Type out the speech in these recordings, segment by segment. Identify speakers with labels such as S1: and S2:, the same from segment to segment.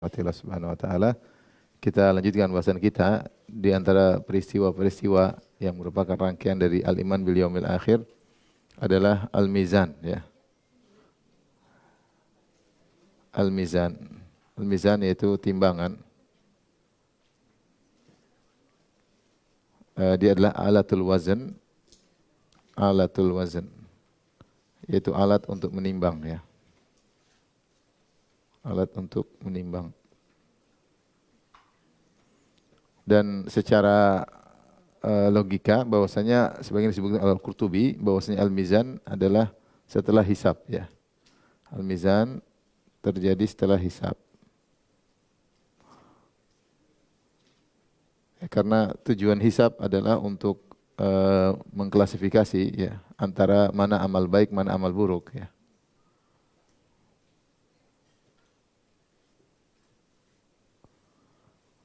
S1: Allah Subhanahu wa taala. Kita lanjutkan bahasan kita di antara peristiwa-peristiwa yang merupakan rangkaian dari al-iman bil yaumil akhir adalah al-mizan ya. Al-mizan. Al-mizan yaitu timbangan. Dia adalah alatul wazn. Alatul wazn. Yaitu alat untuk menimbang ya. Alat untuk menimbang. Dan secara logika bahwasanya sebagaimana disebutkan Al-Qurtubi bahwasanya al-mizan adalah setelah hisab ya. Al-mizan terjadi setelah hisab. Ya, karena tujuan hisab adalah untuk mengklasifikasi ya antara mana amal baik, mana amal buruk ya.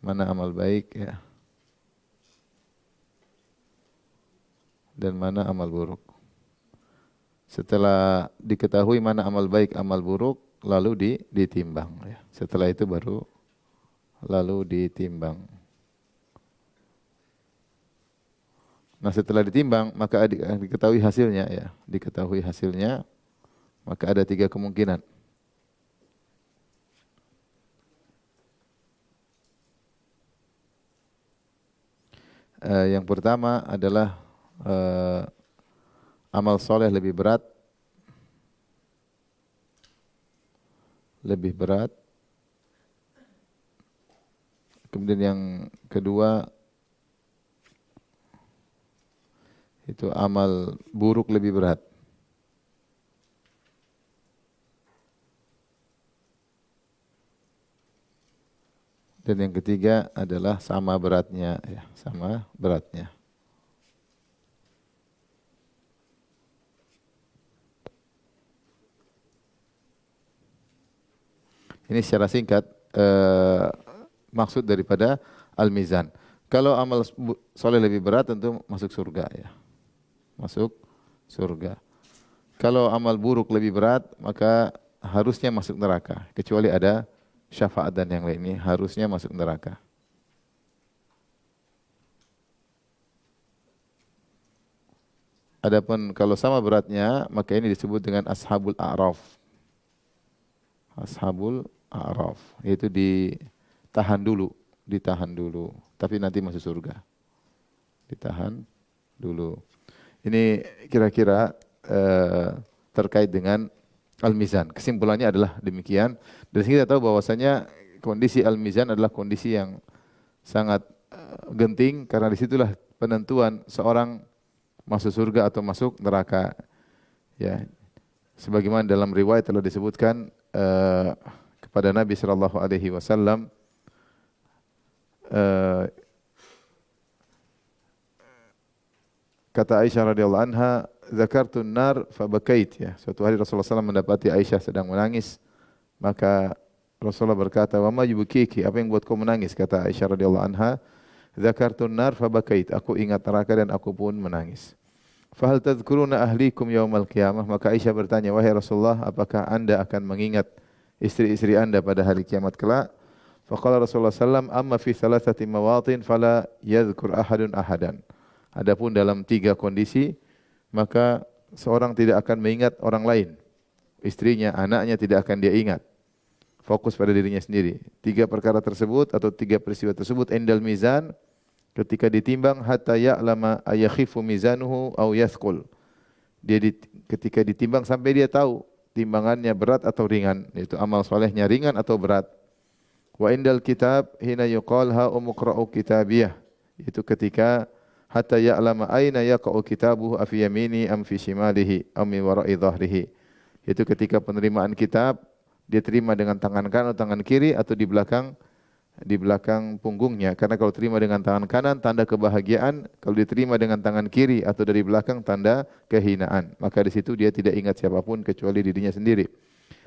S1: Mana amal baik ya dan mana amal buruk. Setelah diketahui mana amal baik, amal buruk, lalu ditimbang ya. Setelah itu baru lalu ditimbang. Nah, setelah ditimbang maka diketahui hasilnya ya. Diketahui hasilnya maka ada 3 kemungkinan. Yang pertama adalah amal soleh lebih berat, kemudian yang kedua itu amal buruk lebih berat. Dan yang ketiga adalah sama beratnya ya, sama beratnya. Ini secara singkat maksud daripada al-mizan. Kalau amal soleh lebih berat tentu masuk surga ya. Masuk surga. Kalau amal buruk lebih berat maka harusnya masuk neraka. Kecuali ada syafaat dan yang lainnya harusnya masuk neraka. Adapun kalau sama beratnya maka ini disebut dengan ashabul a'raf. Ashabul a'raf yaitu ditahan dulu, tapi nanti masuk surga. Ditahan dulu. Ini kira-kira terkait dengan al-mizan. Kesimpulannya adalah demikian. Dari sini kita tahu bahwasanya kondisi al-mizan adalah kondisi yang sangat genting karena disitulah penentuan seorang masuk surga atau masuk neraka. Ya, sebagaimana dalam riwayat telah disebutkan kepada Nabi sallallahu alaihi wasallam kata Aisyah radhiyallahu anha, "Dzakartun nar fabakait." Ya, suatu hari Rasulullah SAW mendapati Aisyah sedang menangis, maka Rasulullah berkata, "Wa ma yubkiki?" Apa yang buat kau menangis? Kata Aisyah radhiyallahu anha, "Dzakartun nar fabakait." Aku ingat neraka dan aku pun menangis. "Fahal tadhkuruna ahlikum yaumal qiyamah?" Maka Aisyah bertanya, "Wahai Rasulullah, apakah Anda akan mengingat istri-istri Anda pada hari kiamat kelak?" Faqala Rasulullah sallam, "Amma fi thalathati mawatin fala yadhkur ahadun ahadan." Adapun dalam 3 kondisi, maka seorang tidak akan mengingat orang lain. Istrinya, anaknya tidak akan dia ingat. Fokus pada dirinya sendiri. 3 perkara tersebut atau 3 peristiwa tersebut indal mizan, ketika ditimbang hatta ya'lama ayakhifu mizanuhu aw yathqul. Ketika ditimbang sampai dia tahu timbangannya berat atau ringan, yaitu amal solehnya ringan atau berat. Wa indal kitab hina yuqal ha umqra'u kitabiyah. Itu ketika hatta ya'lama aina yaqa'u kitabuhu afi yamini am fi shimalihi am min wara'i dhahrihi. Itu ketika penerimaan kitab dia terima dengan tangan kanan atau tangan kiri atau di belakang punggungnya. Karena kalau terima dengan tangan kanan tanda kebahagiaan, kalau diterima dengan tangan kiri atau dari belakang tanda kehinaan. Maka di situ dia tidak ingat siapapun kecuali dirinya sendiri.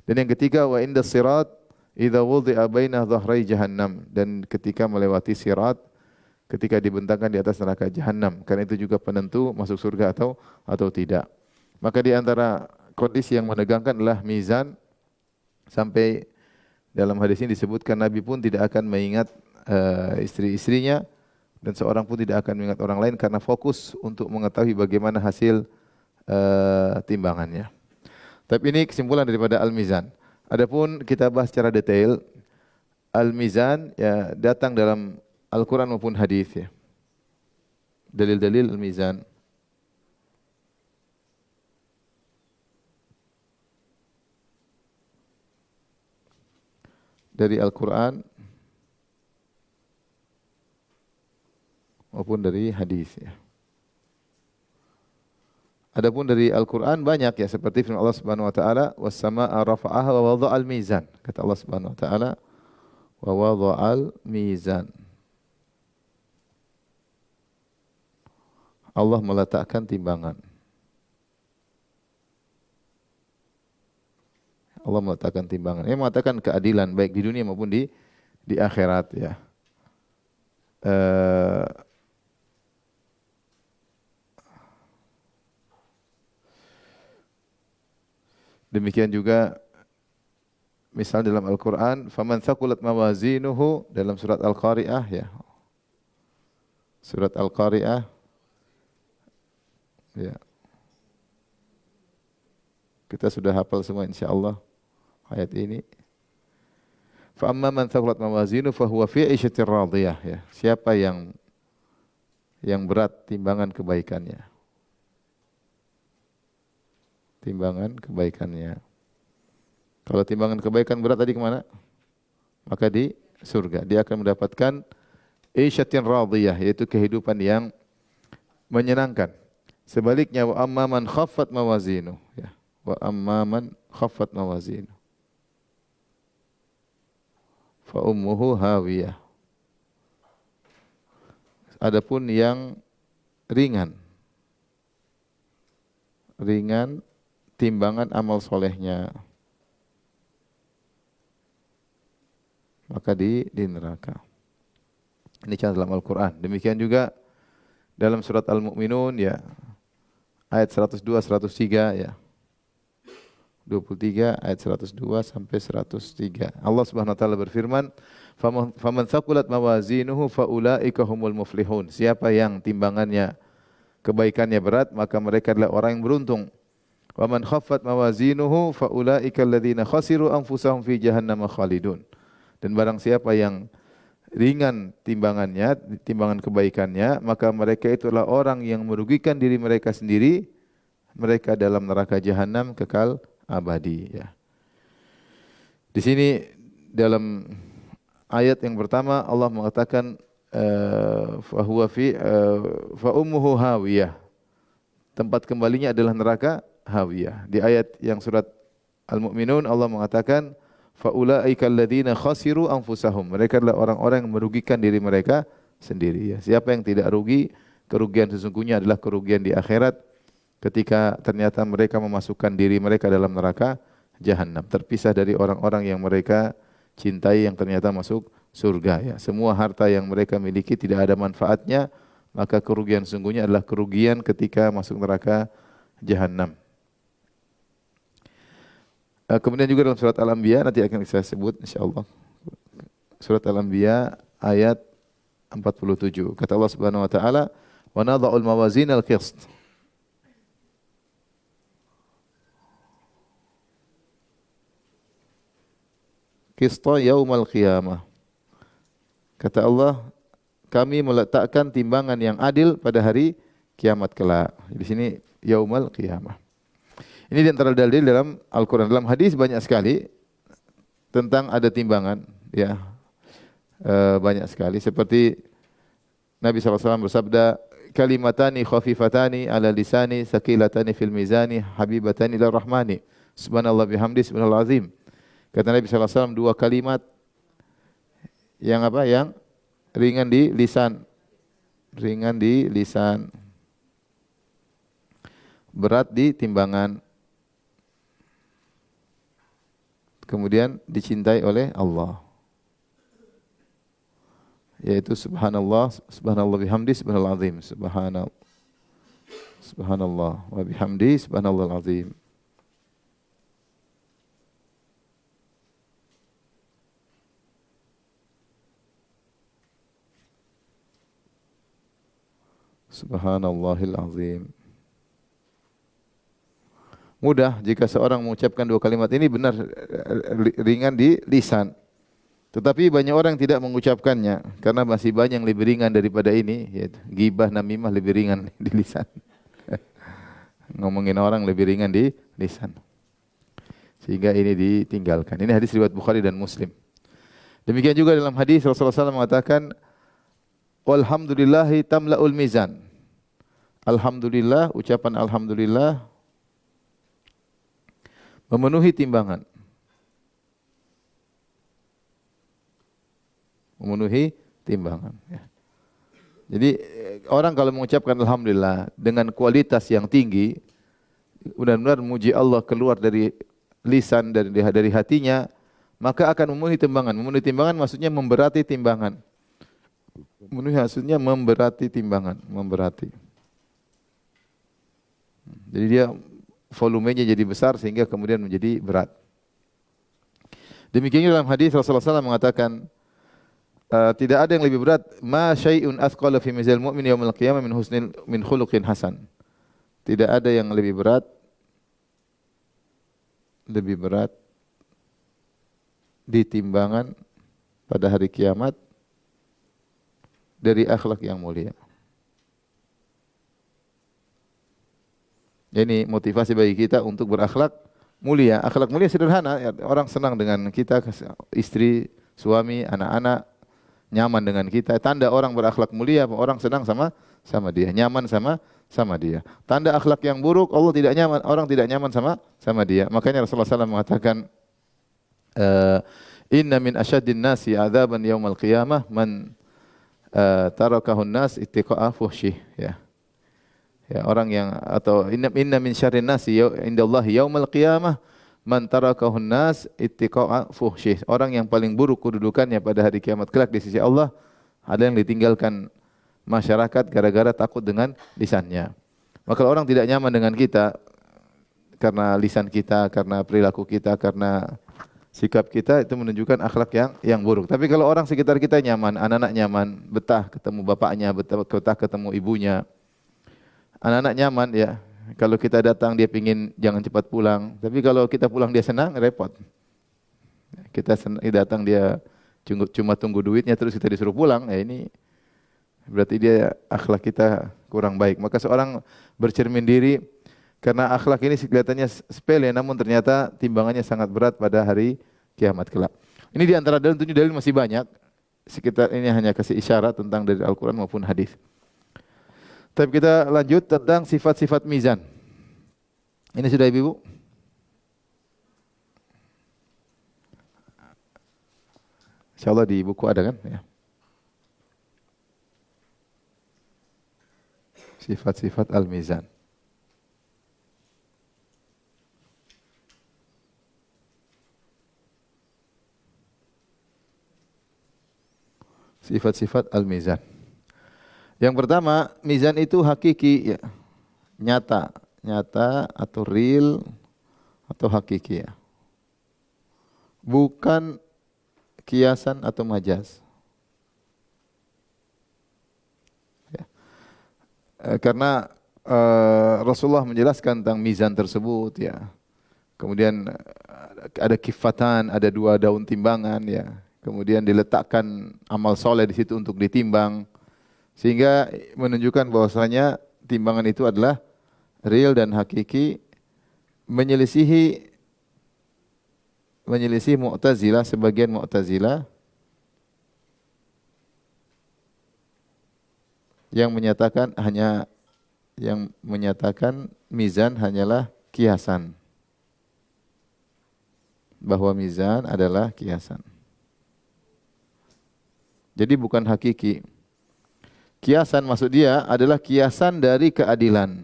S1: Dan yang ketiga wa indas sirat idza wudi'a baina dhahrai jahannam, dan ketika melewati sirat ketika dibentangkan di atas neraka jahanam, karena itu juga penentu masuk surga atau tidak. Maka di antara kondisi yang menegangkan adalah mizan sampai dalam hadis ini disebutkan Nabi pun tidak akan mengingat istri-istrinya dan seorang pun tidak akan mengingat orang lain karena fokus untuk mengetahui bagaimana hasil timbangannya. Tapi ini kesimpulan daripada Al-Mizan. Adapun kita bahas secara detail, Al-Mizan ya datang dalam Al-Quran maupun hadis ya. Dalil-dalil Al-Mizan. Dari Al-Quran maupun dari hadis ya. Adapun dari Al-Quran banyak ya, seperti firman Allah Subhanahu wa taala, "Was-samaa'a rafa'aha wa wada'al mizan." Kata Allah Subhanahu wa taala, "Wa wada'al mizan." Allah meletakkan timbangan. Allah meletakkan timbangan. Ia mengatakan keadilan baik di dunia maupun di akhirat ya. Demikian juga misal dalam Al-Quran, faman thaqulat mawazinuhu dalam surat Al-Qari'ah ya. Surat Al-Qari'ah ya. Kita sudah hafal semua insyaallah ayat ini. Fa amma man thaqulat mawazinuhu fa huwa fi 'ishatir radiyah ya. Siapa yang berat timbangan kebaikannya. Timbangan kebaikannya. Kalau timbangan kebaikan berat tadi kemana? Maka di surga. Dia akan mendapatkan 'ishatin radiyah, yaitu kehidupan yang menyenangkan. Sebaliknya wa amma man khaffat mawazinu ya. Wa amma man khaffat mawazinu fa ummuhu hawiyah. Adapun yang ringan timbangan amal solehnya, maka di neraka. Ini contoh dalam Al-Quran. Demikian juga dalam surat Al-Mu'minun ya, ayat 102, 103 ya. 23 ayat 102 sampai 103. Allah Subhanahu wa taala berfirman, "Faman thaqulat mawazinuhu faulaika humul muflihun." Siapa yang timbangannya kebaikannya berat, maka mereka adalah orang yang beruntung. "Wa man khaffat mawazinuhu faulaika alladziina khasiru anfusahum fi jahannam khalidun." Dan barang siapa yang ringan timbangannya, timbangan kebaikannya, maka mereka itulah orang yang merugikan diri mereka sendiri, mereka dalam neraka jahanam kekal abadi ya. Di sini dalam ayat yang pertama Allah mengatakan fa huwa fi fa ummuhu hawiyah. Tempat kembalinya adalah neraka hawiyah. Di ayat yang surat Al-Mu'minun Allah mengatakan faulaika alladziina khasiru anfusahum. Mereka adalah orang-orang yang merugikan diri mereka sendiri ya. Siapa yang tidak rugi, kerugian sesungguhnya adalah kerugian di akhirat ketika ternyata mereka memasukkan diri mereka dalam neraka jahanam, terpisah dari orang-orang yang mereka cintai yang ternyata masuk surga ya. Semua harta yang mereka miliki tidak ada manfaatnya, maka kerugian sesungguhnya adalah kerugian ketika masuk neraka jahanam. Kemudian juga dalam surat Al-Anbiya nanti akan saya sebut insyaallah. Surat Al-Anbiya ayat 47. Kata Allah Subhanahu wa taala, "Wa nadha'ul mawazinal qist." Qista yaumal qiyamah. Kata Allah, kami meletakkan timbangan yang adil pada hari kiamat kelak. Di sini yaumal qiyamah. Ini di antara dalil dalam Al-Quran. Dalam hadis banyak sekali tentang ada timbangan. Ya, banyak sekali. Seperti Nabi SAW bersabda, kalimatani khafifatani ala lisani, sakilatani fil mizani, habibatani ila rahmani. Subhanallah bihamdi, subhanallah azim. Kata Nabi SAW, dua kalimat yang apa? Yang ringan di lisan. Ringan di lisan. Berat di timbangan. Kemudian dicintai oleh Allah. Yaitu subhanallah, subhanallah bihamdi, subhanallah azim. Subhanallah wa bihamdi, subhanallah azim. Subhanallahil azim. Mudah jika seorang mengucapkan dua kalimat ini benar ringan di lisan. Tetapi banyak orang tidak mengucapkannya karena masih banyak yang lebih ringan daripada ini, yaitu ghibah namimah lebih ringan di lisan. Ngomongin orang lebih ringan di lisan. Sehingga ini ditinggalkan. Ini hadis riwayat Bukhari dan Muslim. Demikian juga dalam hadis Rasulullah SAW mengatakan, walhamdulillahi tamla'ul mizan. Alhamdulillah, ucapan alhamdulillah memenuhi timbangan. Memenuhi timbangan. Ya. Jadi orang kalau mengucapkan alhamdulillah dengan kualitas yang tinggi, benar-benar memuji Allah keluar dari lisan, dari hatinya, maka akan memenuhi timbangan. Memenuhi timbangan maksudnya memberati timbangan. Memenuhi maksudnya memberati timbangan, memberati. Jadi dia volumenya jadi besar sehingga kemudian menjadi berat. Demikian dalam hadis Rasulullah SAW mengatakan, tidak ada yang lebih berat ma syai'un athqala fi mizanil mu'min yaumil qiyamah min khuluqin hasan. Tidak ada yang lebih berat di timbangan pada hari kiamat dari akhlak yang mulia. Ini motivasi bagi kita untuk berakhlak mulia. Akhlak mulia sederhana, ya, orang senang dengan kita, istri, suami, anak-anak nyaman dengan kita. Tanda orang berakhlak mulia, orang senang sama dia, nyaman sama dia. Tanda akhlak yang buruk, Allah tidak nyaman, orang tidak nyaman sama dia. Makanya Rasulullah SAW mengatakan, inna min asyaddin nasi adzaban yaumal qiyamah man tarakahun nas ittiqa'a fuhsyih. Ya, orang yang atau inna min syarrin nasi indallahi yaumal qiyamah man tarakahun nas ittiqa'a fuhsyih. Orang yang paling buruk kedudukannya pada hari kiamat kelak di sisi Allah ada yang ditinggalkan masyarakat gara-gara takut dengan lisannya. Maka orang tidak nyaman dengan kita karena lisan kita, karena perilaku kita, karena sikap kita, itu menunjukkan akhlak yang buruk. Tapi kalau orang sekitar kita nyaman, anak-anak nyaman, betah ketemu bapaknya, betah ketemu ibunya, anak-anak nyaman, ya. Kalau kita datang dia pingin jangan cepat pulang. Tapi kalau kita pulang dia senang, repot. Kita datang dia cuma tunggu duitnya terus kita disuruh pulang, ya ini berarti dia akhlak kita kurang baik. Maka seorang bercermin diri karena akhlak ini kelihatannya sepele, namun ternyata timbangannya sangat berat pada hari kiamat kelak. Ini di antara dalil, tentunya dalil masih banyak. Sekitar ini hanya kasih isyarat tentang dari Al-Quran maupun hadis. Tapi kita lanjut tentang sifat-sifat mizan. Ini sudah Ibu? Insyaallah di buku ada kan? Ya. Sifat-sifat al-mizan. Sifat-sifat al-mizan. Yang pertama, mizan itu hakiki, ya. Nyata atau real atau hakiki, ya. Bukan kiasan atau majaz. Ya. Karena Rasulullah menjelaskan tentang mizan tersebut, ya. Kemudian ada kifatan, ada 2 daun timbangan, ya. Kemudian diletakkan amal soleh di situ untuk ditimbang. Sehingga menunjukkan bahwasanya timbangan itu adalah real dan hakiki, menyelisih Mu'tazilah, sebagian Mu'tazilah yang menyatakan mizan hanyalah kiasan. Bahwa mizan adalah kiasan. Jadi bukan hakiki. Kiasan maksud dia adalah kiasan dari keadilan,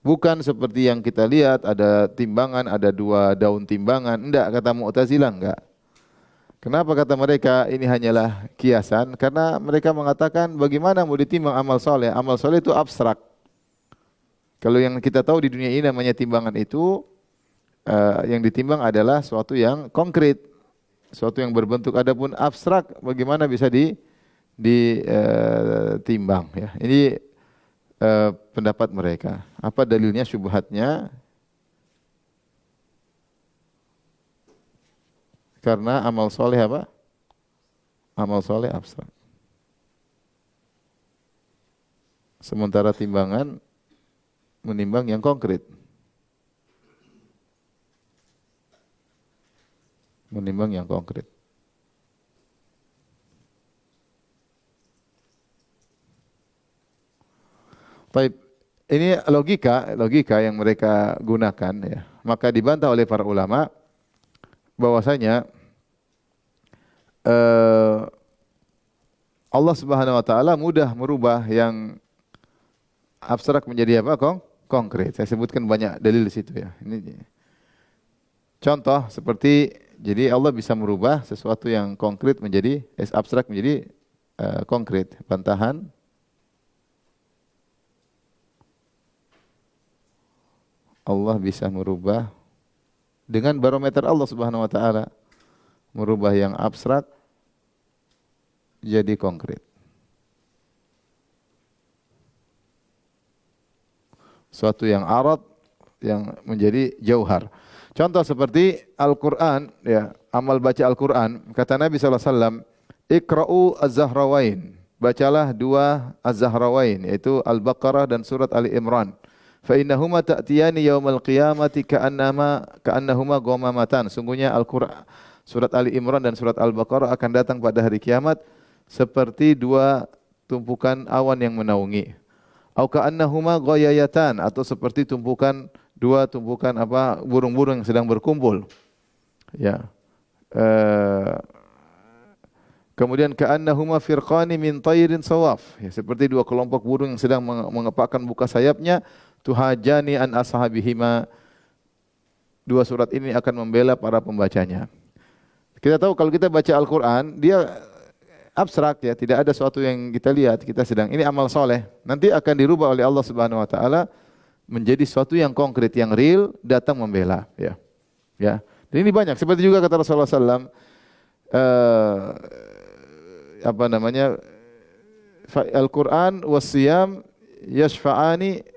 S1: Bukan seperti yang kita lihat ada timbangan, ada 2 daun timbangan. Enggak, kata Mu'tazilah enggak. Kenapa kata mereka ini hanyalah kiasan? Karena mereka mengatakan bagaimana mau ditimbang amal soleh? Amal soleh itu abstrak. Kalau yang kita tahu di dunia ini namanya timbangan itu, yang ditimbang adalah suatu yang konkret, suatu yang berbentuk. Adapun abstrak, bagaimana bisa ditimbang ya. Ini pendapat mereka. Apa dalilnya, syubhatnya? Karena amal soleh apa? Amal soleh abstrak. Sementara timbangan menimbang yang konkret. Menimbang yang konkret. Baik, ini logika yang mereka gunakan ya. Maka dibantah oleh para ulama bahwasanya Allah Subhanahu wa taala mudah merubah yang abstrak menjadi apa? Konkret. Saya sebutkan banyak dalil di situ ya. Ini contoh seperti, jadi Allah bisa merubah sesuatu yang konkret menjadi abstrak menjadi konkret. Bantahan Allah bisa merubah dengan barometer Allah Subhanahu wa taala, merubah yang abstrak jadi konkret. Suatu yang arad yang menjadi jauhar. Contoh seperti Al-Qur'an ya, amal baca Al-Qur'an, kata Nabi sallallahu alaihi wasallam, "Iqra'u az-Zahrawain." Bacalah dua az-Zahrawain, yaitu Al-Baqarah dan surat Ali Imran. Fa innahuma ta'tiyani yaumal qiyamati ka'annahuma ghamamatan. Sungguhnya Al-Qur'an, surat Ali Imran dan surat Al-Baqarah akan datang pada hari kiamat seperti dua tumpukan awan yang menaungi. Au ka'annahuma ghayayatan, atau seperti dua tumpukan burung-burung yang sedang berkumpul. Ya. Kemudian ka'annahuma firqani min tayrin sawaf. Ya, seperti dua kelompok burung yang sedang mengepakkan buka sayapnya. Tuhajani an ashabihima. Dua surat ini akan membela para pembacanya. Kita tahu kalau kita baca Al-Quran, dia abstrak ya, tidak ada sesuatu yang kita lihat, kita sedang ini amal soleh. Nanti akan dirubah oleh Allah Subhanahu Wa Taala menjadi sesuatu yang konkret, yang real, datang membela. Ya, ya. Dan ini banyak. Seperti juga kata Rasulullah SAW, Al-Quran was-siyam yashfa'ani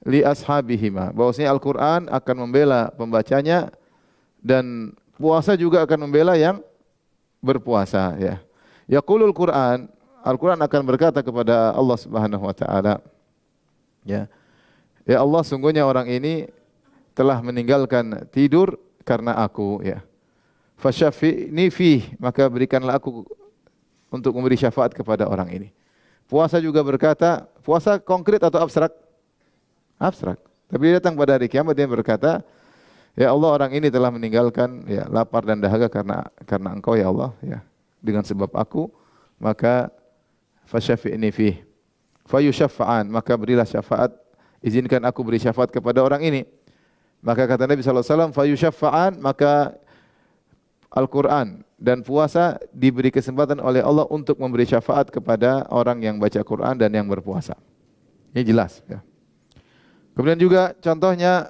S1: li ashabihima. Bahwasanya Al-Quran akan membela pembacanya dan puasa juga akan membela yang berpuasa ya. Yaqulul Quran, Al-Quran akan berkata kepada Allah Subhanahu wa taala, ya. Ya Allah, sungguhnya orang ini telah meninggalkan tidur karena aku ya. Fasyafi'ni fih, maka berikanlah aku untuk memberi syafaat kepada orang ini. Puasa juga berkata, puasa konkret atau abstrak? Abstrak. Tapi dia datang pada hari kiamat, dia berkata, ya Allah, orang ini telah meninggalkan ya lapar dan dahaga karena Engkau ya Allah ya. Dengan sebab aku, maka fasyafi'ni fih. Fayusyafa'an, maka berilah syafaat, izinkan aku beri syafaat kepada orang ini. Maka kata Nabi sallallahu alaihi wasallam, fayusyafa'an, maka Al-Quran dan puasa diberi kesempatan oleh Allah untuk memberi syafaat kepada orang yang baca Quran dan yang berpuasa. Ini jelas ya. Kemudian juga contohnya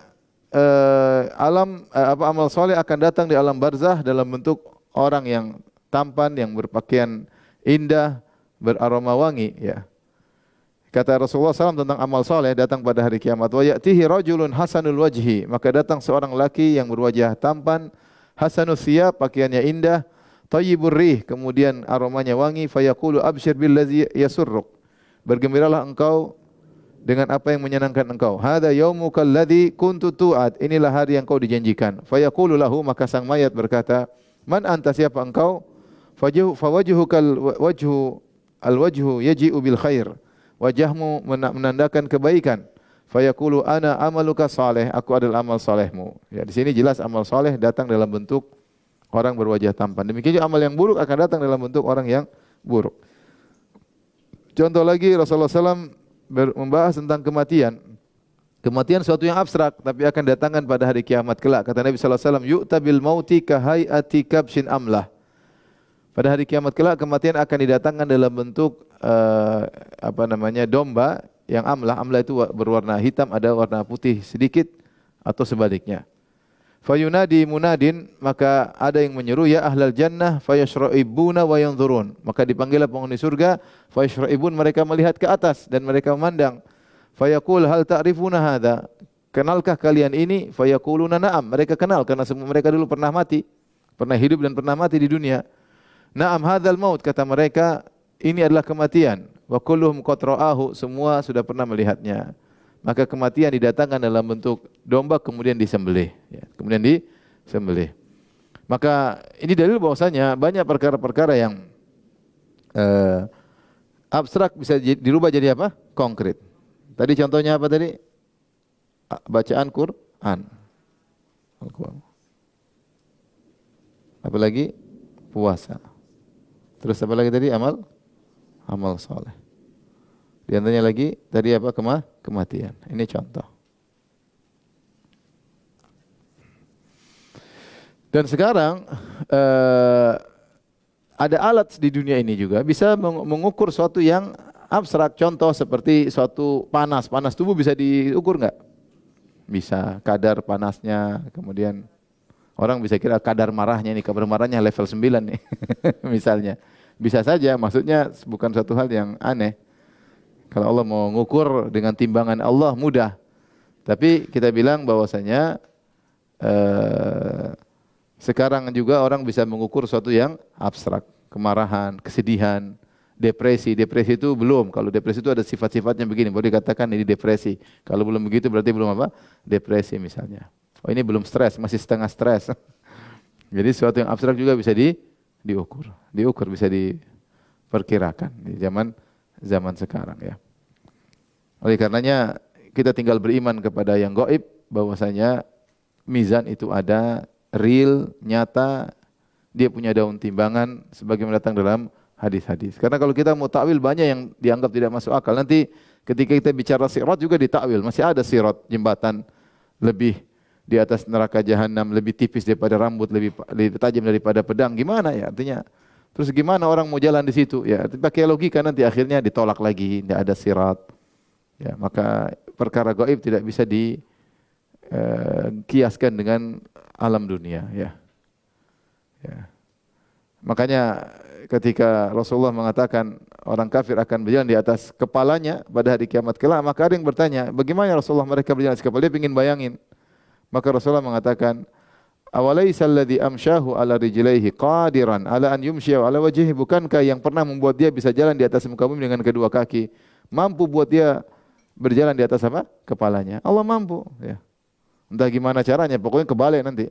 S1: amal soleh akan datang di alam barzah dalam bentuk orang yang tampan, yang berpakaian indah, beraroma wangi ya. Kata Rasulullah SAW tentang amal soleh datang pada hari kiamat, wa ya'tihi rajulun hasanul wajhi, maka datang seorang laki yang berwajah tampan, hasanus thiyab, pakaiannya indah, thayyibur rih, kemudian aromanya wangi, fayaqulu abshir billazi yasurruk, bergembiralah engkau dengan apa yang menyenangkan engkau. Hadza yaumuka alladzi kuntu tu'ad, inilah hari yang kau dijanjikan. Fayaqulu lahu, maka sang mayat berkata, man anta, siapa engkau? Fawajhukal wajhu yaji'u bil khair, wajahmu menandakan kebaikan. Fayaqulu ana amaluka saleh, aku adalah amal salehmu. Ya, di sini jelas amal saleh datang dalam bentuk orang berwajah tampan. Demikian juga amal yang buruk akan datang dalam bentuk orang yang buruk. Contoh lagi, Rasulullah SAW membahas tentang kematian. Kematian suatu yang abstrak tapi akan datangkan pada hari kiamat kelak. Kata Nabi sallallahu alaihi wasallam, yu'ta bil mauti ka hayati kabshin amlah. Pada hari kiamat kelak kematian akan didatangkan dalam bentuk domba yang amlah. Amlah itu berwarna hitam, ada warna putih sedikit atau sebaliknya. Fayunadi munadin, maka ada yang menyeru, ya ahlal jannah fayashra'ibuna wa yanzurun. Maka dipanggillah penghuni surga, fayashra'ibun, mereka melihat ke atas dan mereka memandang. Fayaqul hal ta'rifuna hadza? Kenalkah kalian ini? Fayaquluna na'am. Mereka kenal karena semua mereka dulu pernah mati, pernah hidup dan pernah mati di dunia. Na'am hadzal maut, kata mereka, ini adalah kematian. Wa kulluhum qad ra'ahu, semua sudah pernah melihatnya. Maka kematian didatangkan dalam bentuk domba kemudian disembelih, ya, kemudian disembelih. Maka ini dalil bahwasanya banyak perkara-perkara yang abstrak bisa dirubah jadi apa? Konkret. Tadi contohnya apa tadi? Bacaan Quran. Al-Quran. Apa lagi? Puasa. Terus apa lagi tadi? Amal soleh. Di antaranya lagi tadi apa? Kematian. Ini contoh. Dan sekarang ada alat di dunia ini juga bisa mengukur suatu yang abstrak. Contoh seperti suatu panas. Panas tubuh bisa diukur nggak? Bisa. Kadar panasnya. Kemudian orang bisa kira kadar marahnya ini. Kadar marahnya level 9 nih. Misalnya. Bisa saja. Maksudnya bukan suatu hal yang aneh. Kalau Allah mau mengukur dengan timbangan Allah mudah. Tapi kita bilang bahwasanya sekarang juga orang bisa mengukur sesuatu yang abstrak. Kemarahan, kesedihan, depresi. Depresi itu belum. Kalau depresi itu ada sifat-sifatnya begini. Boleh dikatakan ini depresi. Kalau belum begitu berarti belum apa? Depresi misalnya. Oh ini belum stres, masih setengah stres. Jadi sesuatu yang abstrak juga bisa diukur. Diukur, bisa diperkirakan di zaman sekarang ya. Oleh karenanya kita tinggal beriman kepada yang gaib bahwasanya mizan itu ada, real, nyata, dia punya daun timbangan sebagaimana datang dalam hadis-hadis. Karena kalau kita mau takwil banyak yang dianggap tidak masuk akal. Nanti ketika kita bicara sirat juga ditakwil, masih ada sirat jembatan lebih di atas neraka jahanam, lebih tipis daripada rambut, lebih tajam daripada pedang. Gimana ya artinya? Terus gimana orang mau jalan di situ? Ya, pakai logika nanti akhirnya ditolak lagi, tidak ada sirat. Ya, maka perkara gaib tidak bisa dikiaskan dengan alam dunia. Ya. Ya. Makanya ketika Rasulullah mengatakan orang kafir akan berjalan di atas kepalanya pada hari kiamat kelak, maka ada yang bertanya, bagaimana Rasulullah mereka berjalan di atas kepala? Dia ingin bayangin. Maka Rasulullah mengatakan, awalaisa alladhi amsyahu ala rijlaihi qadiran ala an yumshiya ala wajhihi, bukankah yang pernah membuat dia bisa jalan di atas muka bumi dengan kedua kaki mampu buat dia berjalan di atas apa? Kepalanya. Allah mampu, ya. Entah gimana caranya, pokoknya kebalik nanti.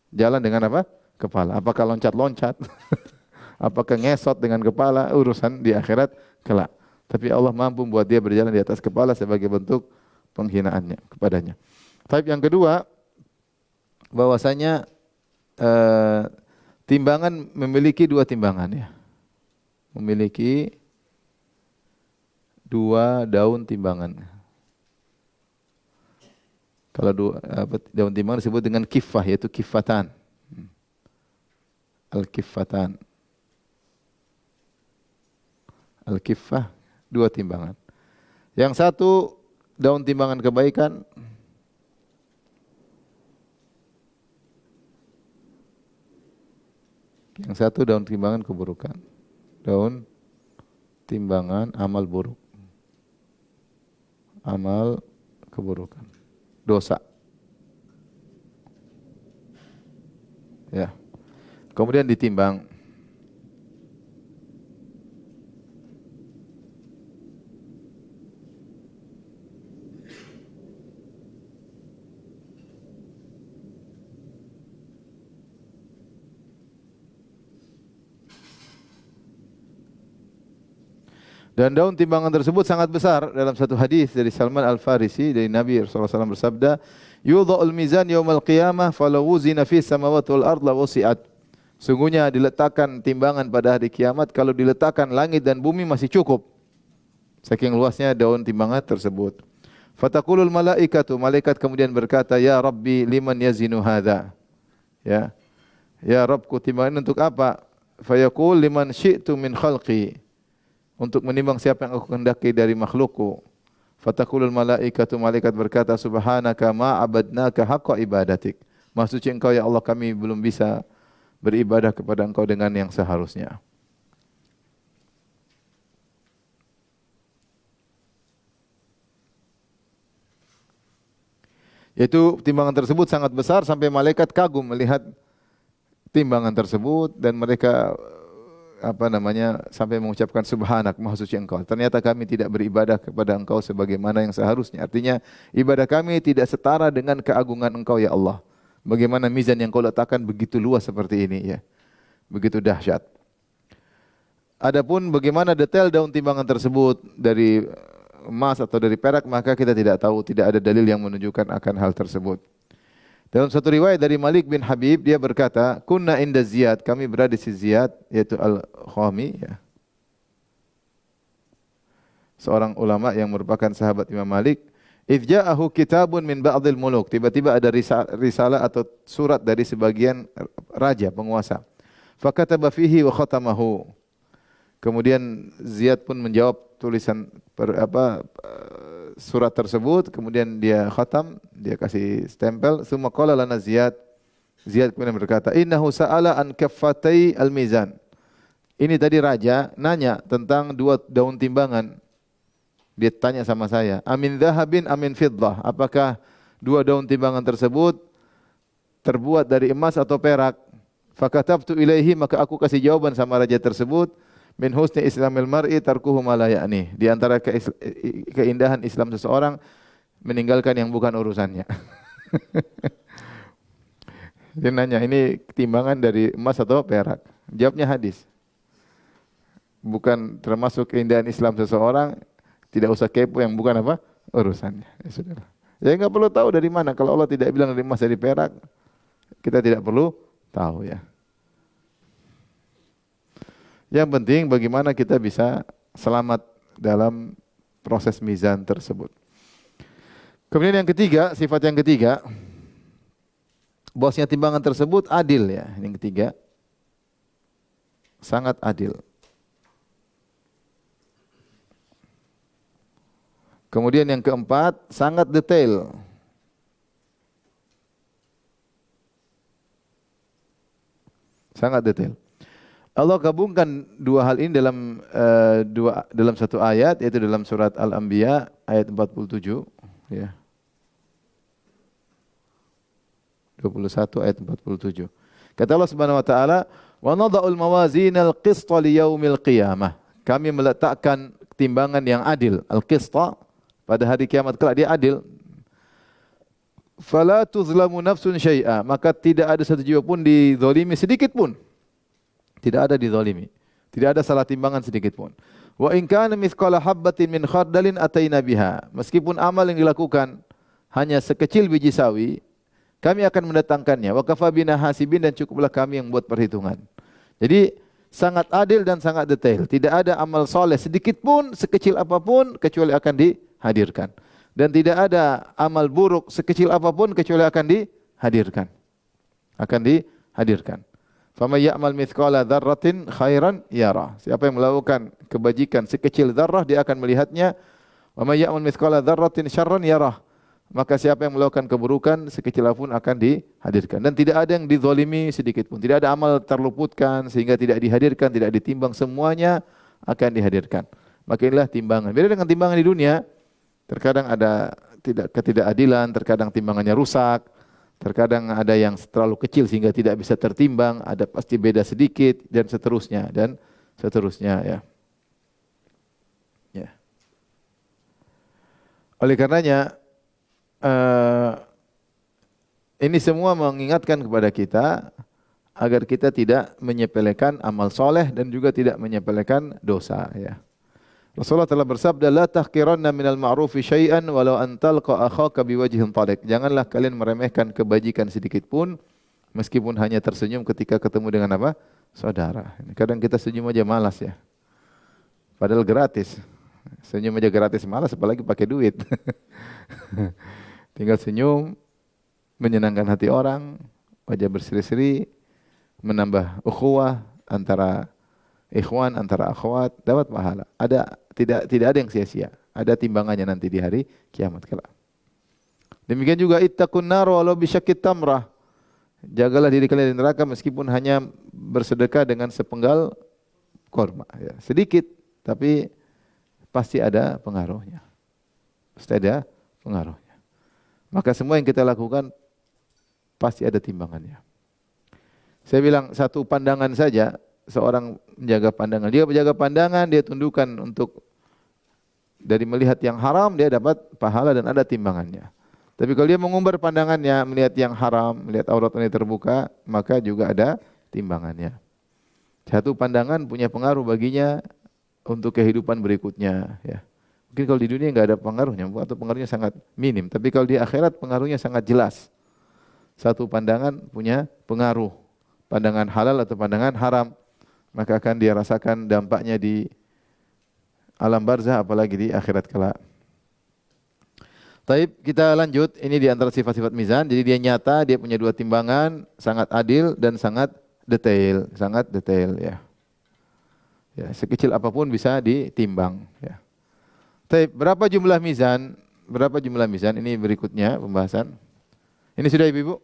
S1: Jalan dengan apa? Kepala. Apakah loncat-loncat? Apakah ngesot dengan kepala? Urusan di akhirat kelak. Tapi Allah mampu buat dia berjalan di atas kepala sebagai bentuk penghinaannya kepadanya. Tapi yang kedua, bahwasanya timbangan memiliki dua timbangan ya. Memiliki dua daun timbangan. Kalau daun timbangan disebut dengan kiffah, yaitu kiffatan. Al-kiffatan. Al-kiffah, dua timbangan. Yang satu daun timbangan kebaikan, yang satu daun timbangan keburukan. Daun timbangan amal buruk. Amal keburukan. Dosa. Ya. Kemudian ditimbang. Dan daun timbangan tersebut sangat besar. Dalam satu hadis dari Salman Al-Farisi dari Nabi SAW bersabda, "Yudha'ul mizan yaumal qiyamah falau wuzina fis samawati wal ard la wusi'at." Sungguhnya diletakkan timbangan pada hari kiamat, kalau diletakkan langit dan bumi masih cukup. Saking luasnya daun timbangan tersebut. Fataqulul malaikatu, malaikat kemudian berkata, "Ya Rabbi, liman yazinu hadza?" Ya. Ya Rabbku, timbangan untuk apa? Fayaqul liman syi'tu min khalqi. Untuk menimbang siapa yang aku kehendaki dari makhlukku. Fataqulul malaikatu, malaikat berkata, subhanaka ma abadnaka haqqa ibadatik. Maha suci Engkau ya Allah, kami belum bisa beribadah kepada Engkau dengan yang seharusnya. Yaitu timbangan tersebut sangat besar sampai malaikat kagum melihat timbangan tersebut dan mereka sampai mengucapkan subhanak, maha suci Engkau. Ternyata kami tidak beribadah kepada Engkau sebagaimana yang seharusnya. Artinya ibadah kami tidak setara dengan keagungan Engkau ya Allah. Bagaimana mizan yang Kau letakkan begitu luas seperti ini ya. Begitu dahsyat. Adapun bagaimana detail daun timbangan tersebut dari emas atau dari perak, maka kita tidak tahu, tidak ada dalil yang menunjukkan akan hal tersebut. Dalam satu riwayat dari Malik bin Habib, dia berkata, "Kunna inda Ziyad," kami berada di sisi Ziyad, yaitu Al-Khami, ya. Seorang ulama yang merupakan sahabat Imam Malik. "Idz ja'ahu kitabun min ba'dil muluk." Tiba-tiba ada risalah atau surat dari sebagian raja, penguasa. Fakataba fihi wa khatamahu. Kemudian Ziyad pun menjawab tulisan surat tersebut, kemudian dia khatam, dia kasih stempel. Summa qala lana Ziyad. Ziyad kemudian berkata, "Innahu sa'ala an kaffatai al-mizan." Ini tadi raja nanya tentang dua daun timbangan. Dia tanya sama saya, "Amin dhahabin amin fiddah?" Apakah dua daun timbangan tersebut terbuat dari emas atau perak? Fakatabtu ilaihi, maka aku kasih jawaban sama raja tersebut, "Min husni islamil mar'i tarkuhu ma la ya'ni." Di antara keindahan Islam seseorang meninggalkan yang bukan urusannya. Dia nanya, ini timbangan dari emas atau perak? Jawabnya hadis. Bukan termasuk keindahan Islam seseorang, tidak usah kepo yang bukan urusannya. Ya sudah. Ya enggak perlu tahu dari mana. Kalau Allah tidak bilang dari emas, dari perak, kita tidak perlu tahu ya. Yang penting bagaimana kita bisa selamat dalam proses mizan tersebut. Kemudian yang ketiga, sifat yang ketiga, bahwasanya timbangan tersebut adil ya. Yang ketiga, sangat adil. Kemudian yang keempat, sangat detail. Sangat detail. Allah gabungkan dua hal ini dalam satu ayat, yaitu dalam surat Al-Anbiya ayat 47 ya. 21 ayat 47. Kata Allah Subhanahu wa taala, "Wa nadha'ul mawazinal qista liyaumil qiyamah." Kami meletakkan timbangan yang adil, al-qista, pada hari kiamat kelak, dia adil. Fala tuzlamu nafsun syai'a, maka tidak ada satu jiwa pun dizalimi sedikit pun. Tidak ada dizalimi. Tidak ada salah timbangan sedikit pun. Wa in kana mithqala habbatin min khardalin ataina biha. Meskipun amal yang dilakukan hanya sekecil biji sawi, kami akan mendatangkannya. Wa kafa bina hasibin, dan cukuplah kami yang buat perhitungan. Jadi sangat adil dan sangat detail. Tidak ada amal soleh sedikit pun, sekecil apapun, kecuali akan dihadirkan. Dan tidak ada amal buruk sekecil apapun, kecuali akan dihadirkan. Akan dihadirkan. Faman ya'mal mithqala dzarratin khairan yara. Siapa yang melakukan kebajikan sekecil dzarrah, dia akan melihatnya. Wa may ya'mal mithqala dzarratin syarran yara. Maka siapa yang melakukan keburukan sekecil apapun akan dihadirkan. Dan tidak ada yang dizalimi sedikit pun. Tidak ada amal terluputkan sehingga tidak dihadirkan, tidak ditimbang, semuanya akan dihadirkan. Maka inilah timbangan. Beda dengan timbangan di dunia, terkadang ada ketidakadilan, terkadang timbangannya rusak. Terkadang ada yang terlalu kecil sehingga tidak bisa tertimbang, ada pasti beda sedikit, dan seterusnya ya. Ya. Oleh karenanya ini semua mengingatkan kepada kita agar kita tidak menyepelekan amal soleh dan juga tidak menyepelekan dosa ya. Rasulullah telah bersabda, "La tahqiranna minal ma'rufi syai'an walau an talqa akhaka biwajhin taliq." Janganlah kalian meremehkan kebajikan sedikit pun, meskipun hanya tersenyum ketika ketemu dengan saudara. Kadang kita senyum aja malas ya. Padahal gratis. Senyum aja gratis malas, apalagi pakai duit. Tinggal senyum, menyenangkan hati orang, wajah berseri-seri, menambah ukhuwah antara ikhwan, antara akhwat, dapat pahala. Tidak ada yang sia-sia. Ada timbangannya nanti di hari kiamat kelak. Demikian juga ittaqun nar walau bisyaqqit tamrah. Jagalah diri kalian dari neraka meskipun hanya bersedekah dengan sepenggal korma. Ya. Sedikit, tapi pasti ada pengaruhnya. Pasti ada pengaruhnya. Maka semua yang kita lakukan pasti ada timbangannya. Saya bilang satu pandangan saja, seorang menjaga pandangan. Dia menjaga pandangan, dia tundukkan untuk dari melihat yang haram, dia dapat pahala dan ada timbangannya. Tapi kalau dia mengumbar pandangannya, melihat yang haram, melihat auratnya terbuka, maka juga ada timbangannya. Satu pandangan punya pengaruh baginya untuk kehidupan berikutnya. Ya. Mungkin kalau di dunia nggak ada pengaruhnya, atau pengaruhnya sangat minim. Tapi kalau di akhirat pengaruhnya sangat jelas. Satu pandangan punya pengaruh. Pandangan halal atau pandangan haram. Maka akan dia rasakan dampaknya di alam barzah, apalagi di akhirat kelak. Taib, kita lanjut. Ini di antara sifat-sifat mizan. Jadi dia nyata, dia punya dua timbangan, sangat adil dan sangat detail, ya. Ya, sekecil apapun bisa ditimbang, ya. Taib, berapa jumlah mizan? Berapa jumlah mizan? Ini berikutnya pembahasan. Ini sudah Ibu-ibu?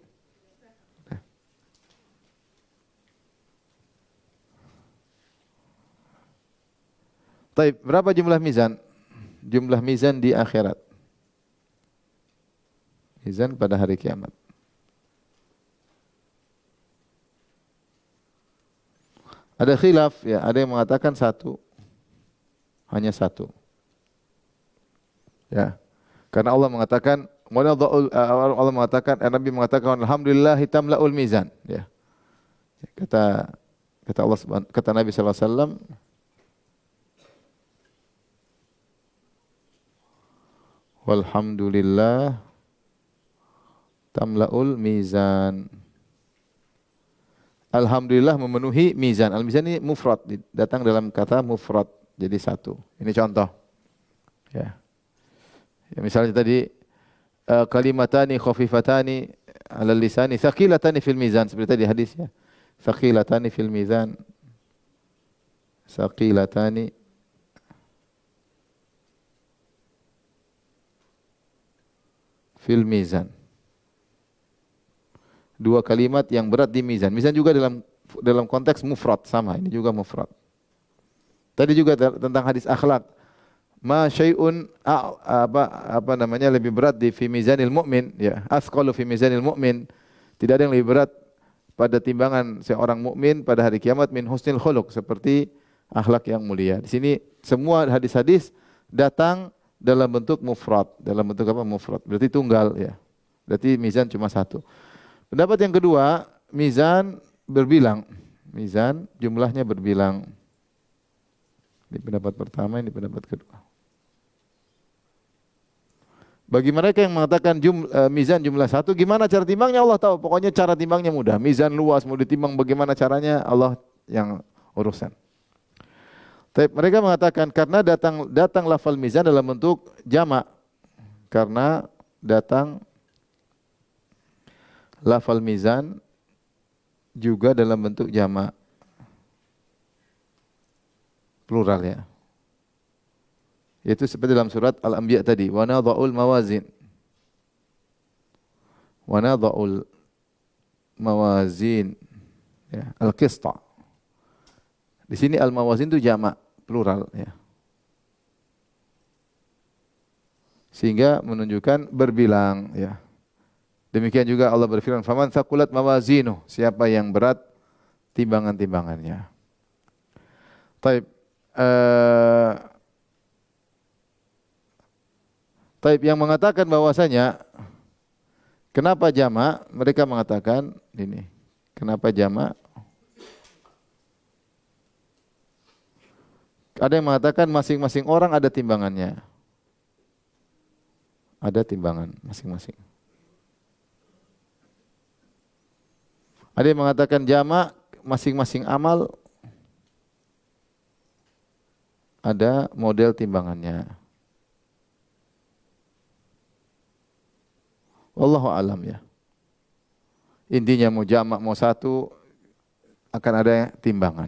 S1: Taib, berapa jumlah mizan? Jumlah mizan di akhirat. Mizan pada hari kiamat. Ada khilaf, ya, ada yang mengatakan satu. Hanya satu. Ya. Karena Allah mengatakan, Allah mengatakan, Nabi mengatakan, alhamdulillah tamla'ul mizan, ya. Kata Allah kata Nabi sallallahu alaihi wasallam, walhamdulillah tamla'ul mizan. Alhamdulillah memenuhi mizan. Al-mizan ini mufrad, datang dalam kata mufrad, jadi satu. Ini contoh. Ya. Ya, misalnya tadi kalimatani khafifatani 'ala lisani thaqilatani fil mizan, seperti tadi hadisnya. Thaqilatani fil mizan. Thaqilatani fil mizan. Dua kalimat yang berat di mizan. Mizan juga dalam konteks mufrad sama, ini juga mufrad. Tadi juga tentang hadis akhlak. Ma syai'un apa namanya lebih berat di fi mizanil mu'min, ya. Asqalu fi mizanil mu'min. Tidak ada yang lebih berat pada timbangan seorang mukmin pada hari kiamat min husnil khuluq, seperti akhlak yang mulia. Di sini semua hadis-hadis datang dalam bentuk mufrad. Dalam bentuk apa? Mufrad. Berarti tunggal, ya. Berarti mizan cuma satu. Pendapat yang kedua, mizan berbilang. Mizan jumlahnya berbilang. Ini pendapat pertama, ini pendapat kedua. Bagi mereka yang mengatakan mizan jumlah satu, gimana cara timbangnya Allah tahu. Pokoknya cara timbangnya mudah. Mizan luas, mau ditimbang bagaimana caranya Allah yang urusan. Tapi mereka mengatakan karena datang lafal mizan dalam bentuk jamak. Karena datang lafal mizan juga dalam bentuk jamak, plural, ya. Yaitu seperti dalam surat Al-Anbiya tadi, wa nadha'ul mawazin. Wa nadha'ul mawazin, ya, al-qista. Di sini al-mawazin itu jamak, plural, ya. Sehingga menunjukkan berbilang, ya. Demikian juga Allah berfirman, "Faman thaqulat mawazinuh," siapa yang berat timbangan-timbangannya. Taib, yang mengatakan bahwasanya kenapa jamak? Mereka mengatakan ini. Kenapa jamak? Ada yang mengatakan masing-masing orang ada timbangannya. Ada timbangan masing-masing. Ada yang mengatakan jamak, masing-masing amal ada model timbangannya. Wallahu alam, ya. Intinya mau jamak mau satu akan ada timbangan,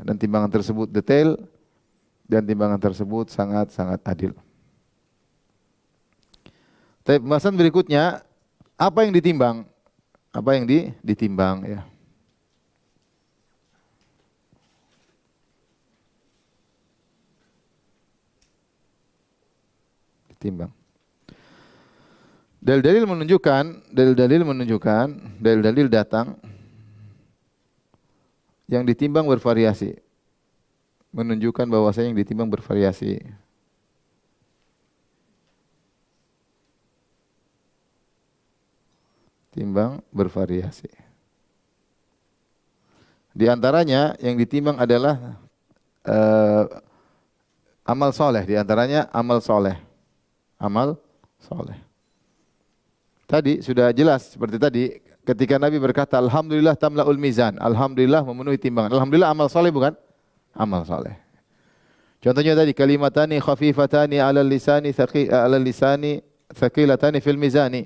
S1: dan timbangan tersebut detail dan timbangan tersebut sangat-sangat adil. Tapi pembahasan berikutnya, apa yang ditimbang? apa yang ditimbang ya. Ditimbang. Dalil-dalil datang yang ditimbang bervariasi. Menunjukkan bahwasanya yang ditimbang bervariasi. Timbang bervariasi. Di antaranya yang ditimbang adalah amal soleh. Di antaranya amal soleh. Amal soleh. Tadi sudah jelas seperti tadi ketika Nabi berkata alhamdulillah tamla'ul mizan. Alhamdulillah memenuhi timbangan. Alhamdulillah amal soleh bukan? Amal soleh. Contohnya tadi kalimatani khafifatani 'alal lisani thaqilatani fil mizani.